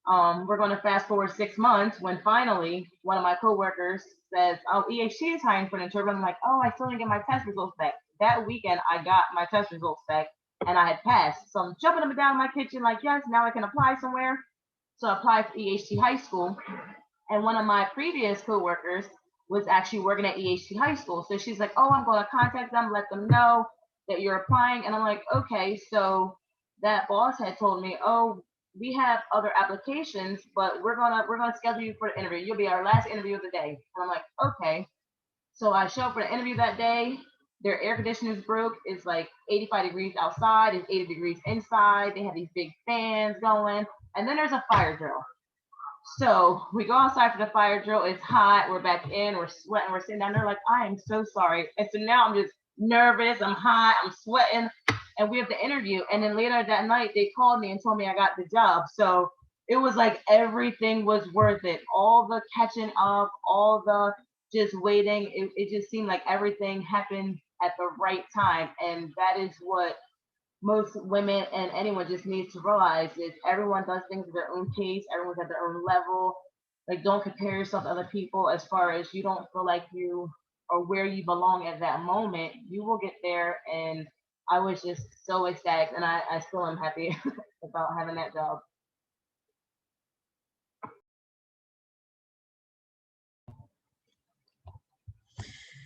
We're going to fast forward 6 months, when finally one of my coworkers says, oh, EHC is hiring for an interpreter. I'm like, oh, I still didn't get my test results back. That weekend, I got my test results back, and I had passed. So I'm jumping up and down in my kitchen like, yes, now I can apply somewhere. So I applied for EHC High School, and one of my previous coworkers was actually working at EHC High School. So she's like, oh, I'm going to contact them, let them know that you're applying. And I'm like, okay. So that boss had told me, oh, we have other applications, but we're gonna schedule you for the interview. You'll be our last interview of the day. And I'm like, okay. So I show up for the interview that day. Their air conditioning is broke. It's like 85 degrees outside. It's 80 degrees inside. They have these big fans going. And then there's a fire drill. So we go outside for the fire drill. It's hot. We're back in. We're sweating. We're sitting down there like, I am so sorry. And so now I'm just nervous. I'm hot. I'm sweating. And we have the interview. And then later that night, they called me and told me I got the job. So it was like everything was worth it. All the catching up, all the just waiting. It just seemed like everything happened at the right time. And that is what most women and anyone just needs to realize, is everyone does things at their own pace. Everyone's at their own level. Like, don't compare yourself to other people. As far as you don't feel like you are where you belong at that moment, you will get there. And I was just so ecstatic, and I still am happy about having that job.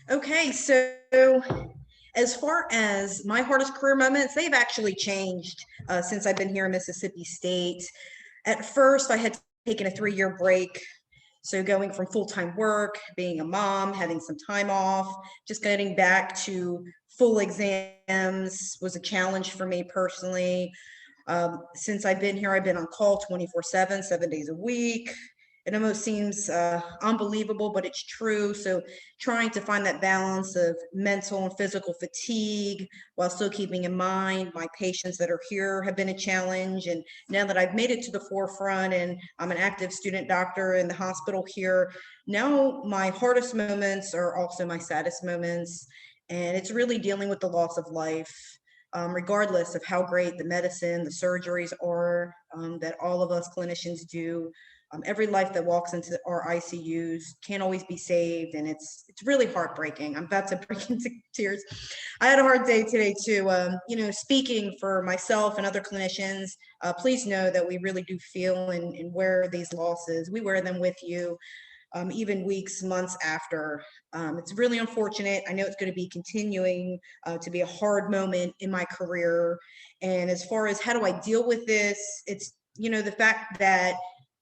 Okay, so as far as my hardest career moments, they've actually changed since I've been here in Mississippi State. At first, I had taken a 3-year break. So going from full-time work, being a mom, having some time off, just getting back to full exams was a challenge for me personally. Since I've been here, I've been on call 24/7, 7 days a week. It almost seems unbelievable, but it's true. So trying to find that balance of mental and physical fatigue while still keeping in mind my patients that are here have been a challenge. And now that I've made it to the forefront and I'm an active student doctor in the hospital here, now my hardest moments are also my saddest moments. And it's really dealing with the loss of life. Regardless of how great the medicine, the surgeries are that all of us clinicians do. Every life that walks into our ICUs can't always be saved, and it's really heartbreaking. I'm about to break into tears. I had a hard day today too. Speaking for myself and other clinicians, please know that we really do feel and wear these losses. We wear them with you, even weeks, months after. It's really unfortunate. I know it's going to be continuing to be a hard moment in my career. And as far as how do I deal with this, it's the fact that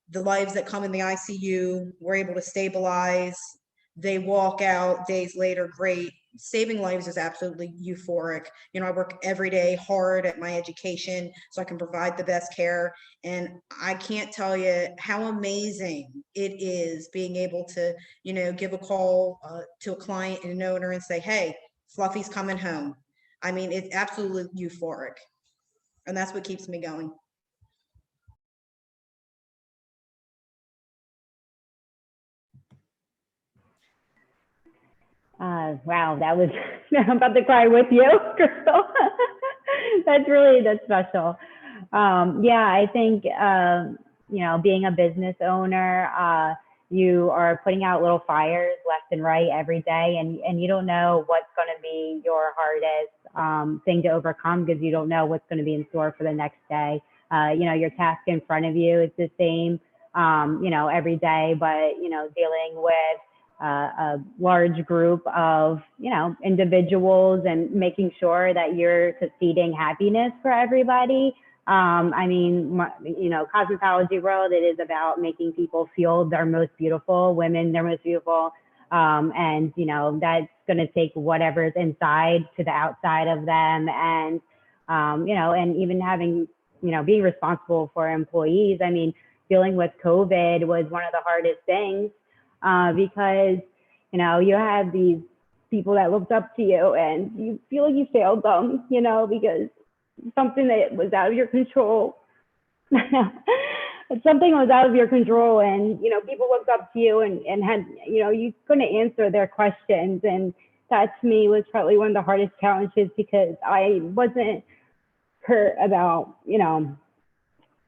the lives that come in the ICU, we're able to stabilize. They walk out days later, great. Saving lives is absolutely euphoric. You know, I work every day hard at my education so I can provide the best care. And I can't tell you how amazing it is being able to, you know, give a call to a client and an owner and say, hey, Fluffy's coming home. I mean, it's absolutely euphoric. And that's what keeps me going. Wow, that was, I'm about to cry with you, Crystal. That's special. Yeah, I think, you know, being a business owner, you are putting out little fires left and right every day, and you don't know what's going to be your hardest thing to overcome, because you don't know what's going to be in store for the next day. You know, your task in front of you is the same, you know, every day, but, you know, dealing with a large group of, you know, individuals and making sure that you're succeeding happiness for everybody. I mean, you know, cosmetology world, it is about making people feel they're most beautiful, women, they're most beautiful. And, you know, that's going to take whatever's inside to the outside of them. And, you know, and even having, you know, being responsible for employees. I mean, dealing with COVID was one of the hardest things. Because, you know, you have these people that looked up to you and you feel like you failed them, you know, because something that was out of your control, something was out of your control, and, you know, people looked up to you and had, you know, you couldn't answer their questions. And that to me was probably one of the hardest challenges, because I wasn't hurt about, you know,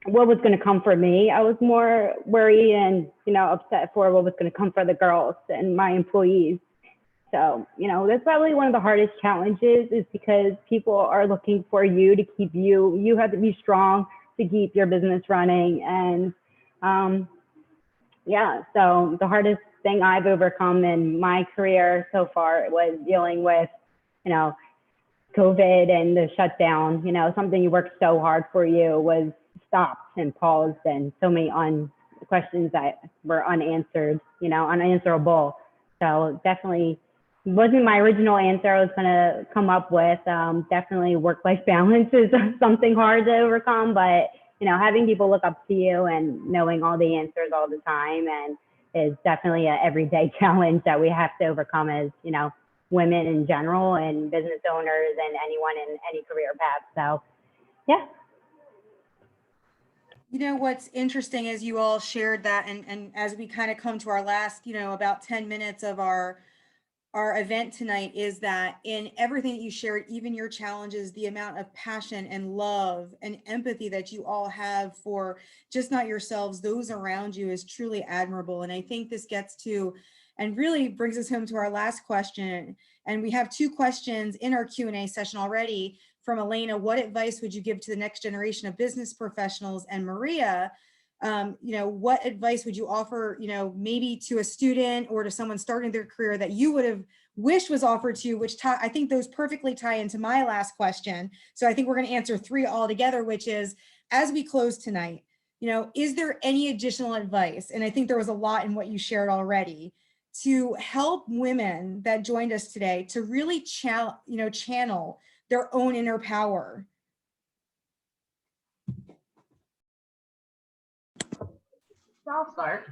what was going to come for me. I was more worried and, you know, upset for what was going to come for the girls and my employees. So, you know, that's probably one of the hardest challenges, is because people are looking for you to keep you have to be strong to keep your business running. And yeah, so the hardest thing I've overcome in my career so far was dealing with, you know, COVID and the shutdown. You know, something you worked so hard for you was stopped and paused, and so many questions that were unanswered, you know, unanswerable. So definitely wasn't my original answer I was going to come up with. Definitely work-life balance is something hard to overcome, but, you know, having people look up to you and knowing all the answers all the time and is definitely an everyday challenge that we have to overcome as, you know, women in general and business owners and anyone in any career path. So, yeah. You know, what's interesting is you all shared that, and as we kind of come to our last, you know, about 10 minutes of our event tonight, is that in everything that you shared, even your challenges, the amount of passion and love and empathy that you all have for just not yourselves, those around you, is truly admirable. And I think this gets to, and really brings us home to our last question. And we have 2 questions in our Q&A session already. From Elena, what advice would you give to the next generation of business professionals? And Maria, you know, what advice would you offer, you know, maybe to a student or to someone starting their career that you would have wished was offered to you, which I think those perfectly tie into my last question. So I think we're going to answer 3 all together, which is, as we close tonight, you know, is there any additional advice? And I think there was a lot in what you shared already to help women that joined us today to really channel their own inner power. So I'll start.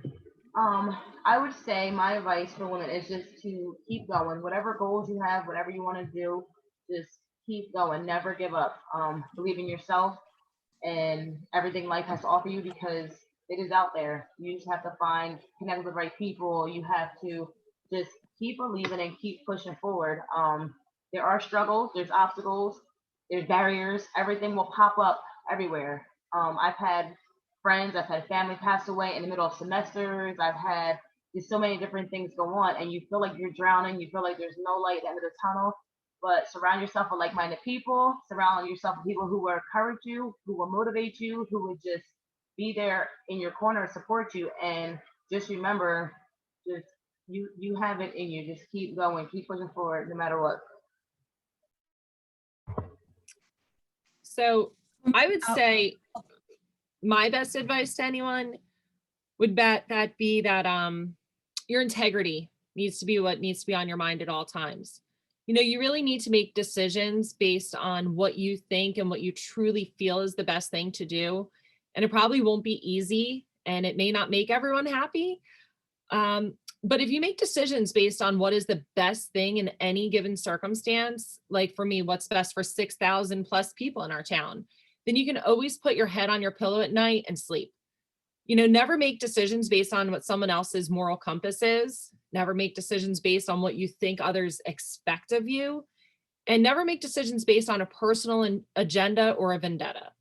I would say my advice for women is just to keep going. Whatever goals you have, whatever you want to do, just keep going. Never give up. Believe in yourself and everything life has to offer you, because it is out there. You just have to connect with the right people. You have to just keep believing and keep pushing forward. There are struggles, there's obstacles, there's barriers. Everything will pop up everywhere. I've had friends, I've had family pass away in the middle of semesters. I've had just so many different things go on, and you feel like you're drowning. You feel like there's no light at the end of the tunnel. But surround yourself with like-minded people. Surround yourself with people who will encourage you, who will motivate you, who will just be there in your corner and support you. And just remember, just you have it in you. Just keep going, keep pushing forward, no matter what. So I would say my best advice to anyone would that be that your integrity needs to be what needs to be on your mind at all times. You really need to make decisions based on what you think and what you truly feel is the best thing to do. And it probably won't be easy and it may not make everyone happy. But if you make decisions based on what is the best thing in any given circumstance, like for me, what's best for 6,000 plus people in our town, then you can always put your head on your pillow at night and sleep. Never make decisions based on what someone else's moral compass is. Never make decisions based on what you think others expect of you. And never make decisions based on a personal agenda or a vendetta.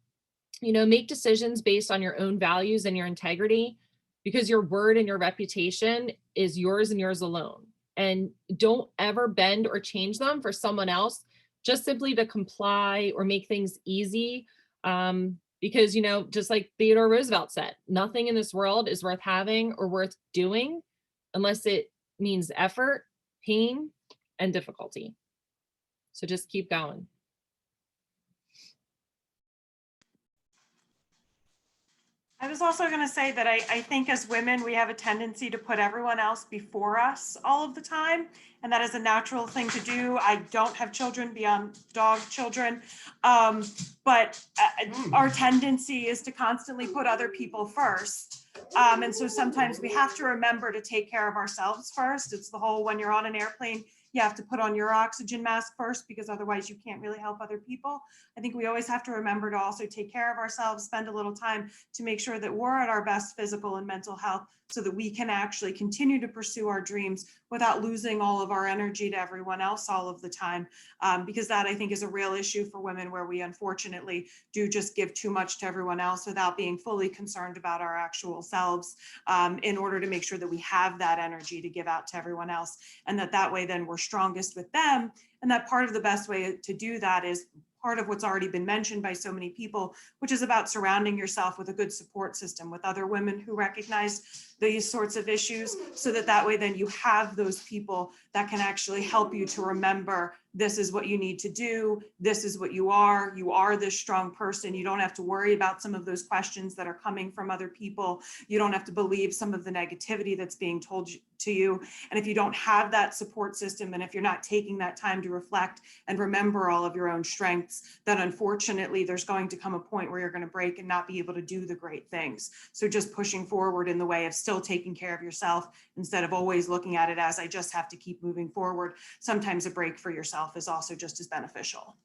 Make decisions based on your own values and your integrity, because your word and your reputation is yours and yours alone. And don't ever bend or change them for someone else just simply to comply or make things easy. Because, just like Theodore Roosevelt said, nothing in this world is worth having or worth doing unless it means effort, pain, and difficulty. So just keep going. I was also going to say that I think as women, we have a tendency to put everyone else before us all of the time. And that is a natural thing to do. I don't have children beyond dog children. But our tendency is to constantly put other people first. And so sometimes we have to remember to take care of ourselves first. It's the whole, when you're on an airplane, you have to put on your oxygen mask first, because otherwise you can't really help other people. I think we always have to remember to also take care of ourselves, spend a little time to make sure that we're at our best physical and mental health, so that we can actually continue to pursue our dreams without losing all of our energy to everyone else all of the time. Because that, I think, is a real issue for women, where we unfortunately do just give too much to everyone else without being fully concerned about our actual selves, in order to make sure that we have that energy to give out to everyone else, and that way then we're strongest with them. And that part of the best way to do that is part of what's already been mentioned by so many people, which is about surrounding yourself with a good support system, with other women who recognize these sorts of issues, so that way then you have those people that can actually help you to remember, this is what you need to do, this is what you are this strong person. You don't have to worry about some of those questions that are coming from other people. You don't have to believe some of the negativity that's being told to you. And if you don't have that support system, and if you're not taking that time to reflect and remember all of your own strengths, then unfortunately there's going to come a point where you're going to break and not be able to do the great things. So just pushing forward in the way of still taking care of yourself, instead of always looking at it as, I just have to keep moving forward. Sometimes a break for yourself is also just as beneficial.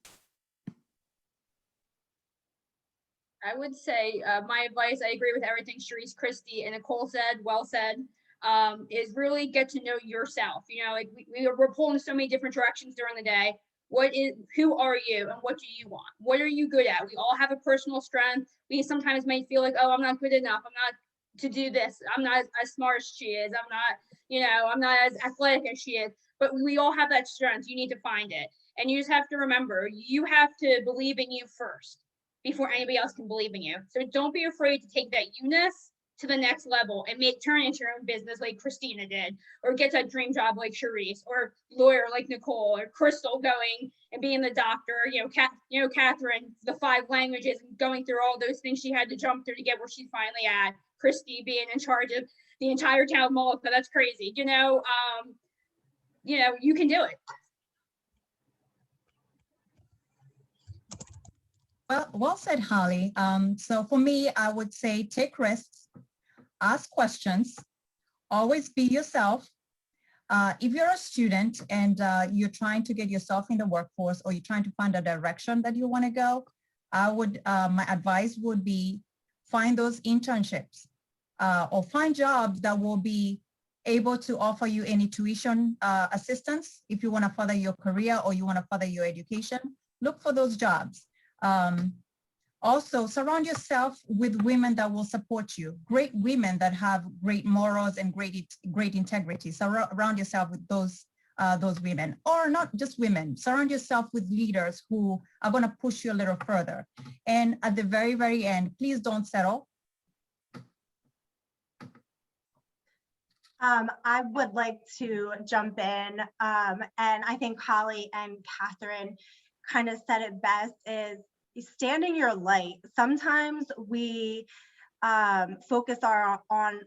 I would say my advice, I agree with everything Sharice, Christy, and Nicole said, well said, is really get to know yourself. Like we're pulling so many different directions during the day. Who are you and what do you want? What are you good at? We all have a personal strength. We sometimes may feel like, oh, I'm not good enough. I'm not to do this. I'm not as smart as she is. I'm not as athletic as she is, but we all have that strength. You need to find it. And you just have to remember, you have to believe in you first before anybody else can believe in you. So don't be afraid to take that you-ness to the next level and turn into your own business like Christina did, or get that dream job like Sharice, or lawyer like Nicole, or Crystal going and being the doctor, Catherine, the 5 languages, and going through all those things she had to jump through to get where she's finally at. Christy being in charge of the entire town of Malta, that's crazy. You can do it. Well said, Holly. So for me, I would say take risks, ask questions, always be yourself. If you're a student and you're trying to get yourself in the workforce, or you're trying to find a direction that you want to go, my advice would be find those internships, or find jobs that will be able to offer you any tuition assistance if you want to further your career or you want to further your education. Look for those jobs. Also, surround yourself with women that will support you, great women that have great morals and great integrity. Surround yourself with those women, or not just women. Surround yourself with leaders who are going to push you a little further. And at the very, very end, please don't settle. I would like to jump in, and I think Holly and Catherine kind of said it best, is stand in your light. Sometimes we focus on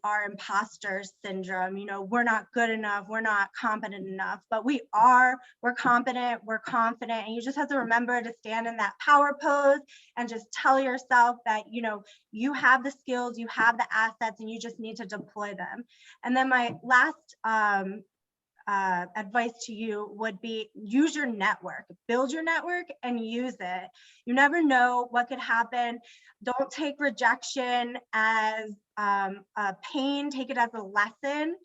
our imposter syndrome. You know, we're not good enough, we're not competent enough, but we are. We're competent, we're confident, and you just have to remember to stand in that power pose and just tell yourself that, you know, you have the skills, you have the assets, and you just need to deploy them. And then my last advice to you would be use your network, build your network and use it. You never know what could happen. Don't take rejection as a pain, take it as a lesson.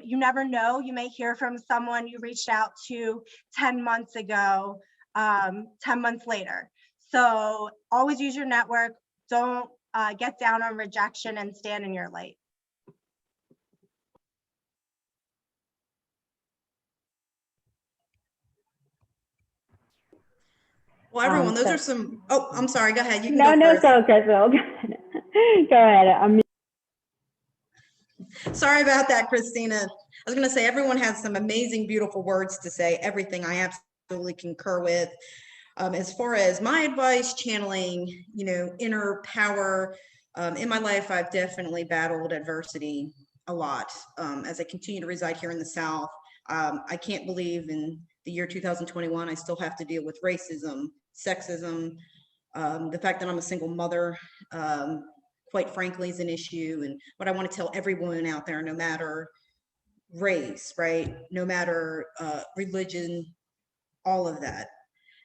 You never know, you may hear from someone you reached out to 10 months ago, 10 months later. So always use your network. Don't get down on rejection and stand in your light. Well, everyone, those So- are some, oh, I'm sorry, go ahead. You can No, go no, first. go, Crystal. Go ahead. Sorry about that, Christina. I was going to say, everyone has some amazing, beautiful words to say. Everything I absolutely concur with. As far as my advice, channeling, you know, inner power. In my life, I've definitely battled adversity a lot. As I continue to reside here in the South, I can't believe in the year 2021, I still have to deal with racism, sexism, the fact that I'm a single mother, quite frankly, is an issue. And what I want to tell everyone out there, no matter race, right? No matter religion, all of that,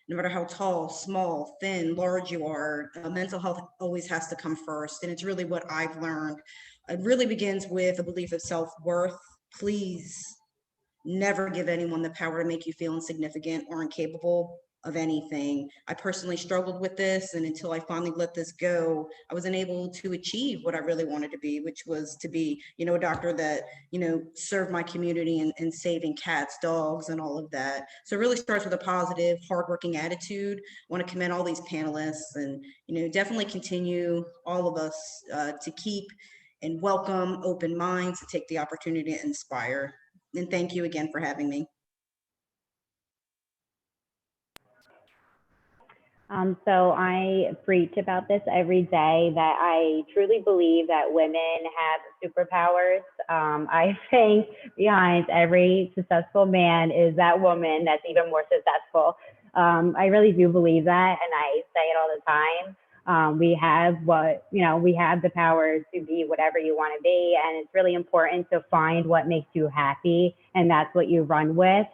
no matter how tall, small, thin, large you are, mental health always has to come first. And it's really what I've learned. It really begins with a belief of self-worth. Please never give anyone the power to make you feel insignificant or incapable of anything. I personally struggled with this, and until I finally let this go, I wasn't able to achieve what I really wanted to be, which was to be, you know, a doctor that, you know, served my community and saving cats, dogs, and all of that. So it really starts with a positive, hardworking attitude. I want to commend all these panelists, and, you know, definitely continue, all of us, to keep and welcome open minds, to take the opportunity to inspire. And thank you again for having me. So I preach about this every day, that I truly believe that women have superpowers. I think behind every successful man is that woman that's even more successful. I really do believe that, and I say it all the time. We have we have the power to be whatever you want to be, and it's really important to find what makes you happy, and that's what you run with.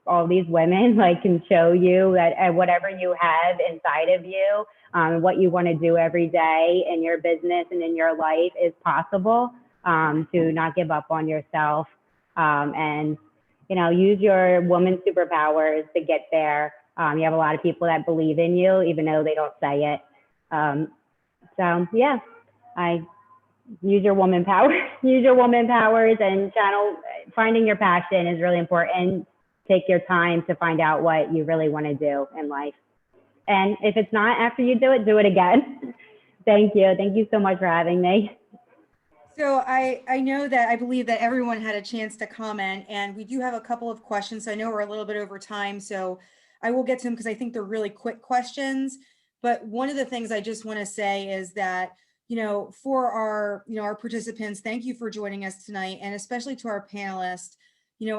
All these women can show you that whatever you have inside of you, what you want to do every day in your business and in your life is possible. To not give up on yourself, and use your woman superpowers to get there. You have a lot of people that believe in you, even though they don't say it. So yeah, I use your woman power, use your woman powers, and finding your passion is really important. Take your time to find out what you really want to do in life. And if it's not after you do it again. Thank you. Thank you so much for having me. So I know that I believe that everyone had a chance to comment, and we do have a couple of questions. I know we're a little bit over time, so I will get to them because I think they're really quick questions. But one of the things I just want to say is that, for our participants, thank you for joining us tonight, and especially to our panelists.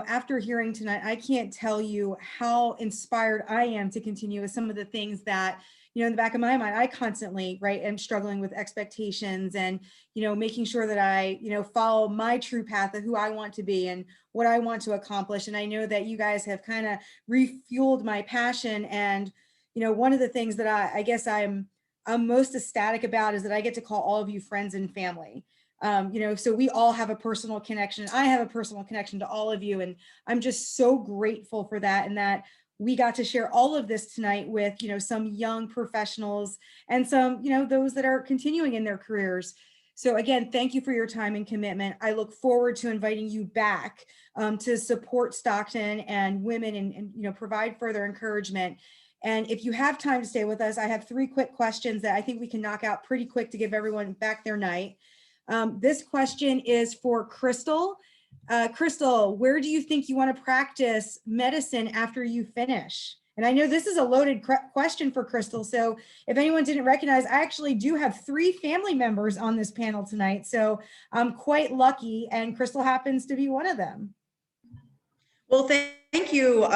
After hearing tonight, I can't tell you how inspired I am to continue with some of the things that, in the back of my mind, I constantly, am struggling with expectations and, making sure that I, follow my true path of who I want to be and what I want to accomplish. And I know that you guys have kind of refueled my passion. And, one of the things that I guess I'm most ecstatic about is that I get to call all of you friends and family. So we all have a personal connection. I have a personal connection to all of you. And I'm just so grateful for that. And that we got to share all of this tonight with, some young professionals and some, those that are continuing in their careers. So again, thank you for your time and commitment. I look forward to inviting you back to support Stockton and women and provide further encouragement. And if you have time to stay with us, I have 3 quick questions that I think we can knock out pretty quick to give everyone back their night. This question is for Crystal. Crystal, where do you think you want to practice medicine after you finish? And I know this is a loaded question for Crystal. So if anyone didn't recognize, I actually do have 3 family members on this panel tonight. So I'm quite lucky, and Crystal happens to be one of them. Well, thank you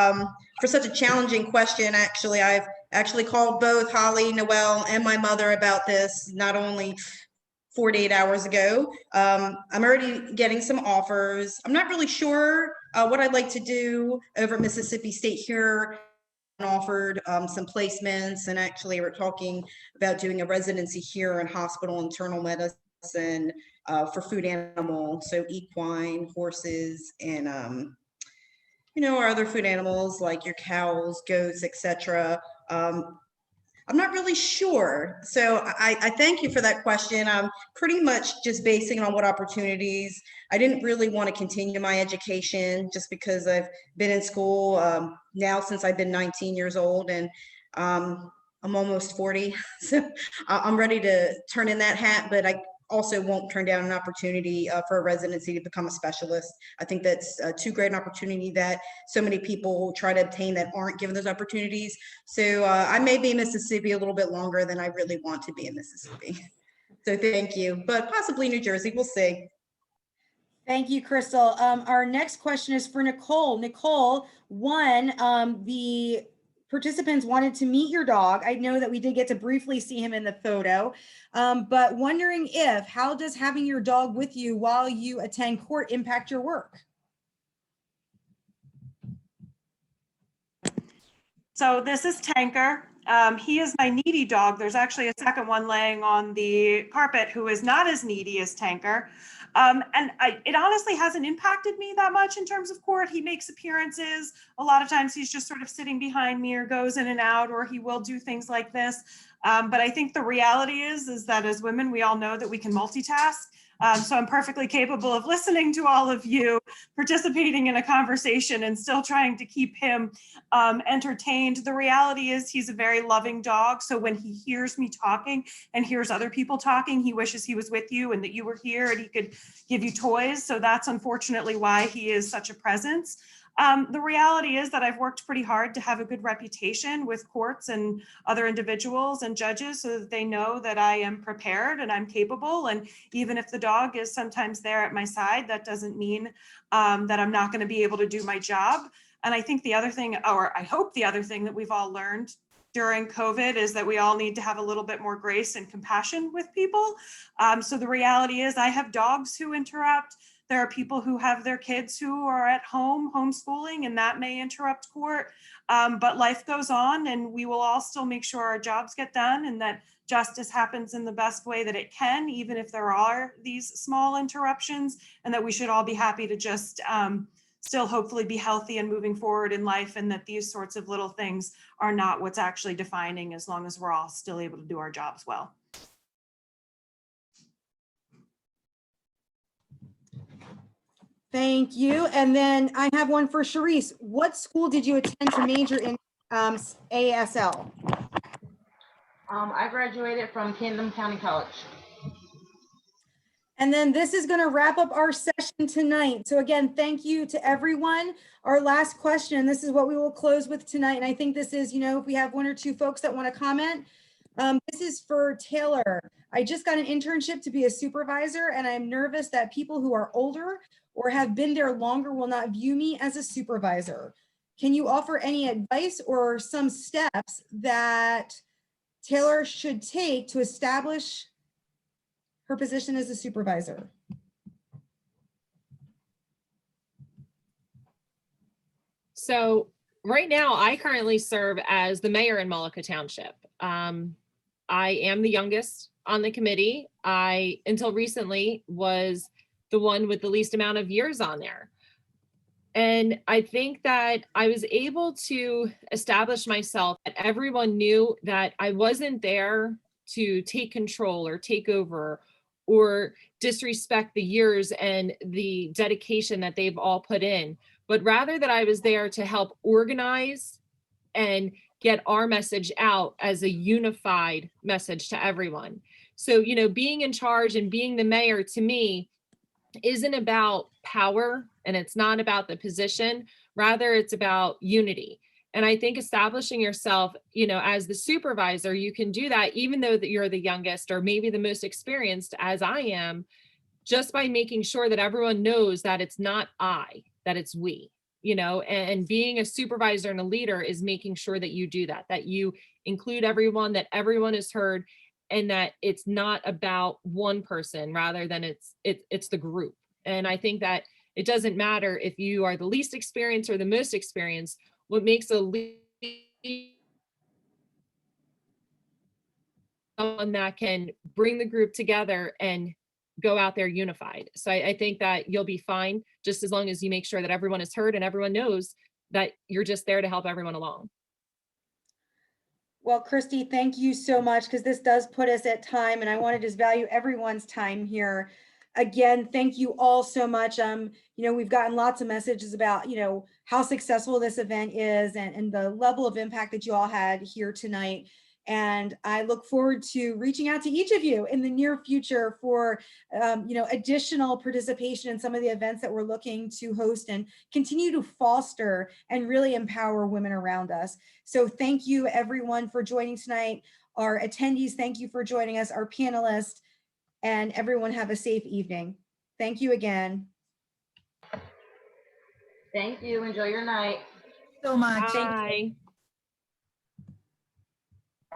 for such a challenging question. Actually, I've actually called both Holly, Noelle, and my mother about this, not only 48 hours ago. I'm already getting some offers. I'm not really sure what I'd like to do over at Mississippi State here. Offered some placements, and actually we're talking about doing a residency here in hospital internal medicine for food animal, so equine, horses, and our other food animals like your cows, goats, etc. I'm not really sure. So I thank you for that question. I'm pretty much just basing it on what opportunities. I didn't really want to continue my education just because I've been in school now since I've been 19 years old, and I'm almost 40. So I'm ready to turn in that hat, but I also won't turn down an opportunity for a residency to become a specialist. I think that's too great an opportunity that so many people try to obtain that aren't given those opportunities. So I may be in Mississippi a little bit longer than I really want to be in Mississippi. So thank you, but possibly New Jersey, we'll see. Thank you, Crystal. Our next question is for Nicole. Nicole, the participants wanted to meet your dog. I know that we did get to briefly see him in the photo, but wondering how does having your dog with you while you attend court impact your work? So this is Tanker. He is my needy dog. There's actually a second one laying on the carpet who is not as needy as Tanker. It honestly hasn't impacted me that much in terms of court. He makes appearances. A lot of times he's just sort of sitting behind me or goes in and out, or he will do things like this. But I think the reality is that as women, we all know that we can multitask. So I'm perfectly capable of listening to all of you, participating in a conversation, and still trying to keep him entertained. The reality is he's a very loving dog. So when he hears me talking and hears other people talking, he wishes he was with you and that you were here and he could give you toys. So that's unfortunately why he is such a presence. The reality is that I've worked pretty hard to have a good reputation with courts and other individuals and judges so that they know that I am prepared and I'm capable. And even if the dog is sometimes there at my side, that doesn't mean that I'm not going to be able to do my job. And I think the other thing, or I hope the other thing that we've all learned during COVID is that we all need to have a little bit more grace and compassion with people. So the reality is I have dogs who interrupt. There are people who have their kids who are at home homeschooling, and that may interrupt court. But life goes on, and we will all still make sure our jobs get done and that justice happens in the best way that it can, even if there are these small interruptions, and that we should all be happy to just still hopefully be healthy and moving forward in life, and that these sorts of little things are not what's actually defining, as long as we're all still able to do our jobs well. Thank you. And then I have one for Sharice. What school did you attend to major in ASL? I graduated from Camden County College. And then this is going to wrap up our session tonight. So again, thank you to everyone. Our last question, this is what we will close with tonight. And I think this is, if we have 1 or 2 folks that want to comment, this is for Taylor. I just got an internship to be a supervisor, and I'm nervous that people who are older or have been there longer will not view me as a supervisor. Can you offer any advice or some steps that Taylor should take to establish her position as a supervisor? So right now, I currently serve as the mayor in Mullica Township. I am the youngest on the committee. I, until recently, was the one with the least amount of years on there. And I think that I was able to establish myself, that everyone knew that I wasn't there to take control or take over or disrespect the years and the dedication that they've all put in, but rather that I was there to help organize and get our message out as a unified message to everyone. So, being in charge and being the mayor, to me, isn't about power, and it's not about the position. Rather, it's about unity. And I think establishing yourself, you know, as the supervisor, you can do that even though that you're the youngest or maybe the most experienced, as I am, just by making sure that everyone knows that it's not I, that it's we, you know, and being a supervisor and a leader is making sure that you do that, that you include everyone, that everyone is heard, and that it's not about one person rather than it's the group. And I think that it doesn't matter if you are the least experienced or the most experienced. What makes a leader someone that can bring the group together and go out there unified. So I think that you'll be fine just as long as you make sure that everyone is heard and everyone knows that you're just there to help everyone along. Well, Christy, thank you so much, because this does put us at time, and I want to just value everyone's time here. Again, thank you all so much. You know, we've gotten lots of messages about, you know, how successful this event is and the level of impact that you all had here tonight. And I look forward to reaching out to each of you in the near future for, you know, additional participation in some of the events that we're looking to host and continue to foster and really empower women around us. So thank you everyone for joining tonight. Our attendees, thank you for joining us, our panelists, and everyone have a safe evening. Thank you again. Thank you. Enjoy your night. So much. Bye.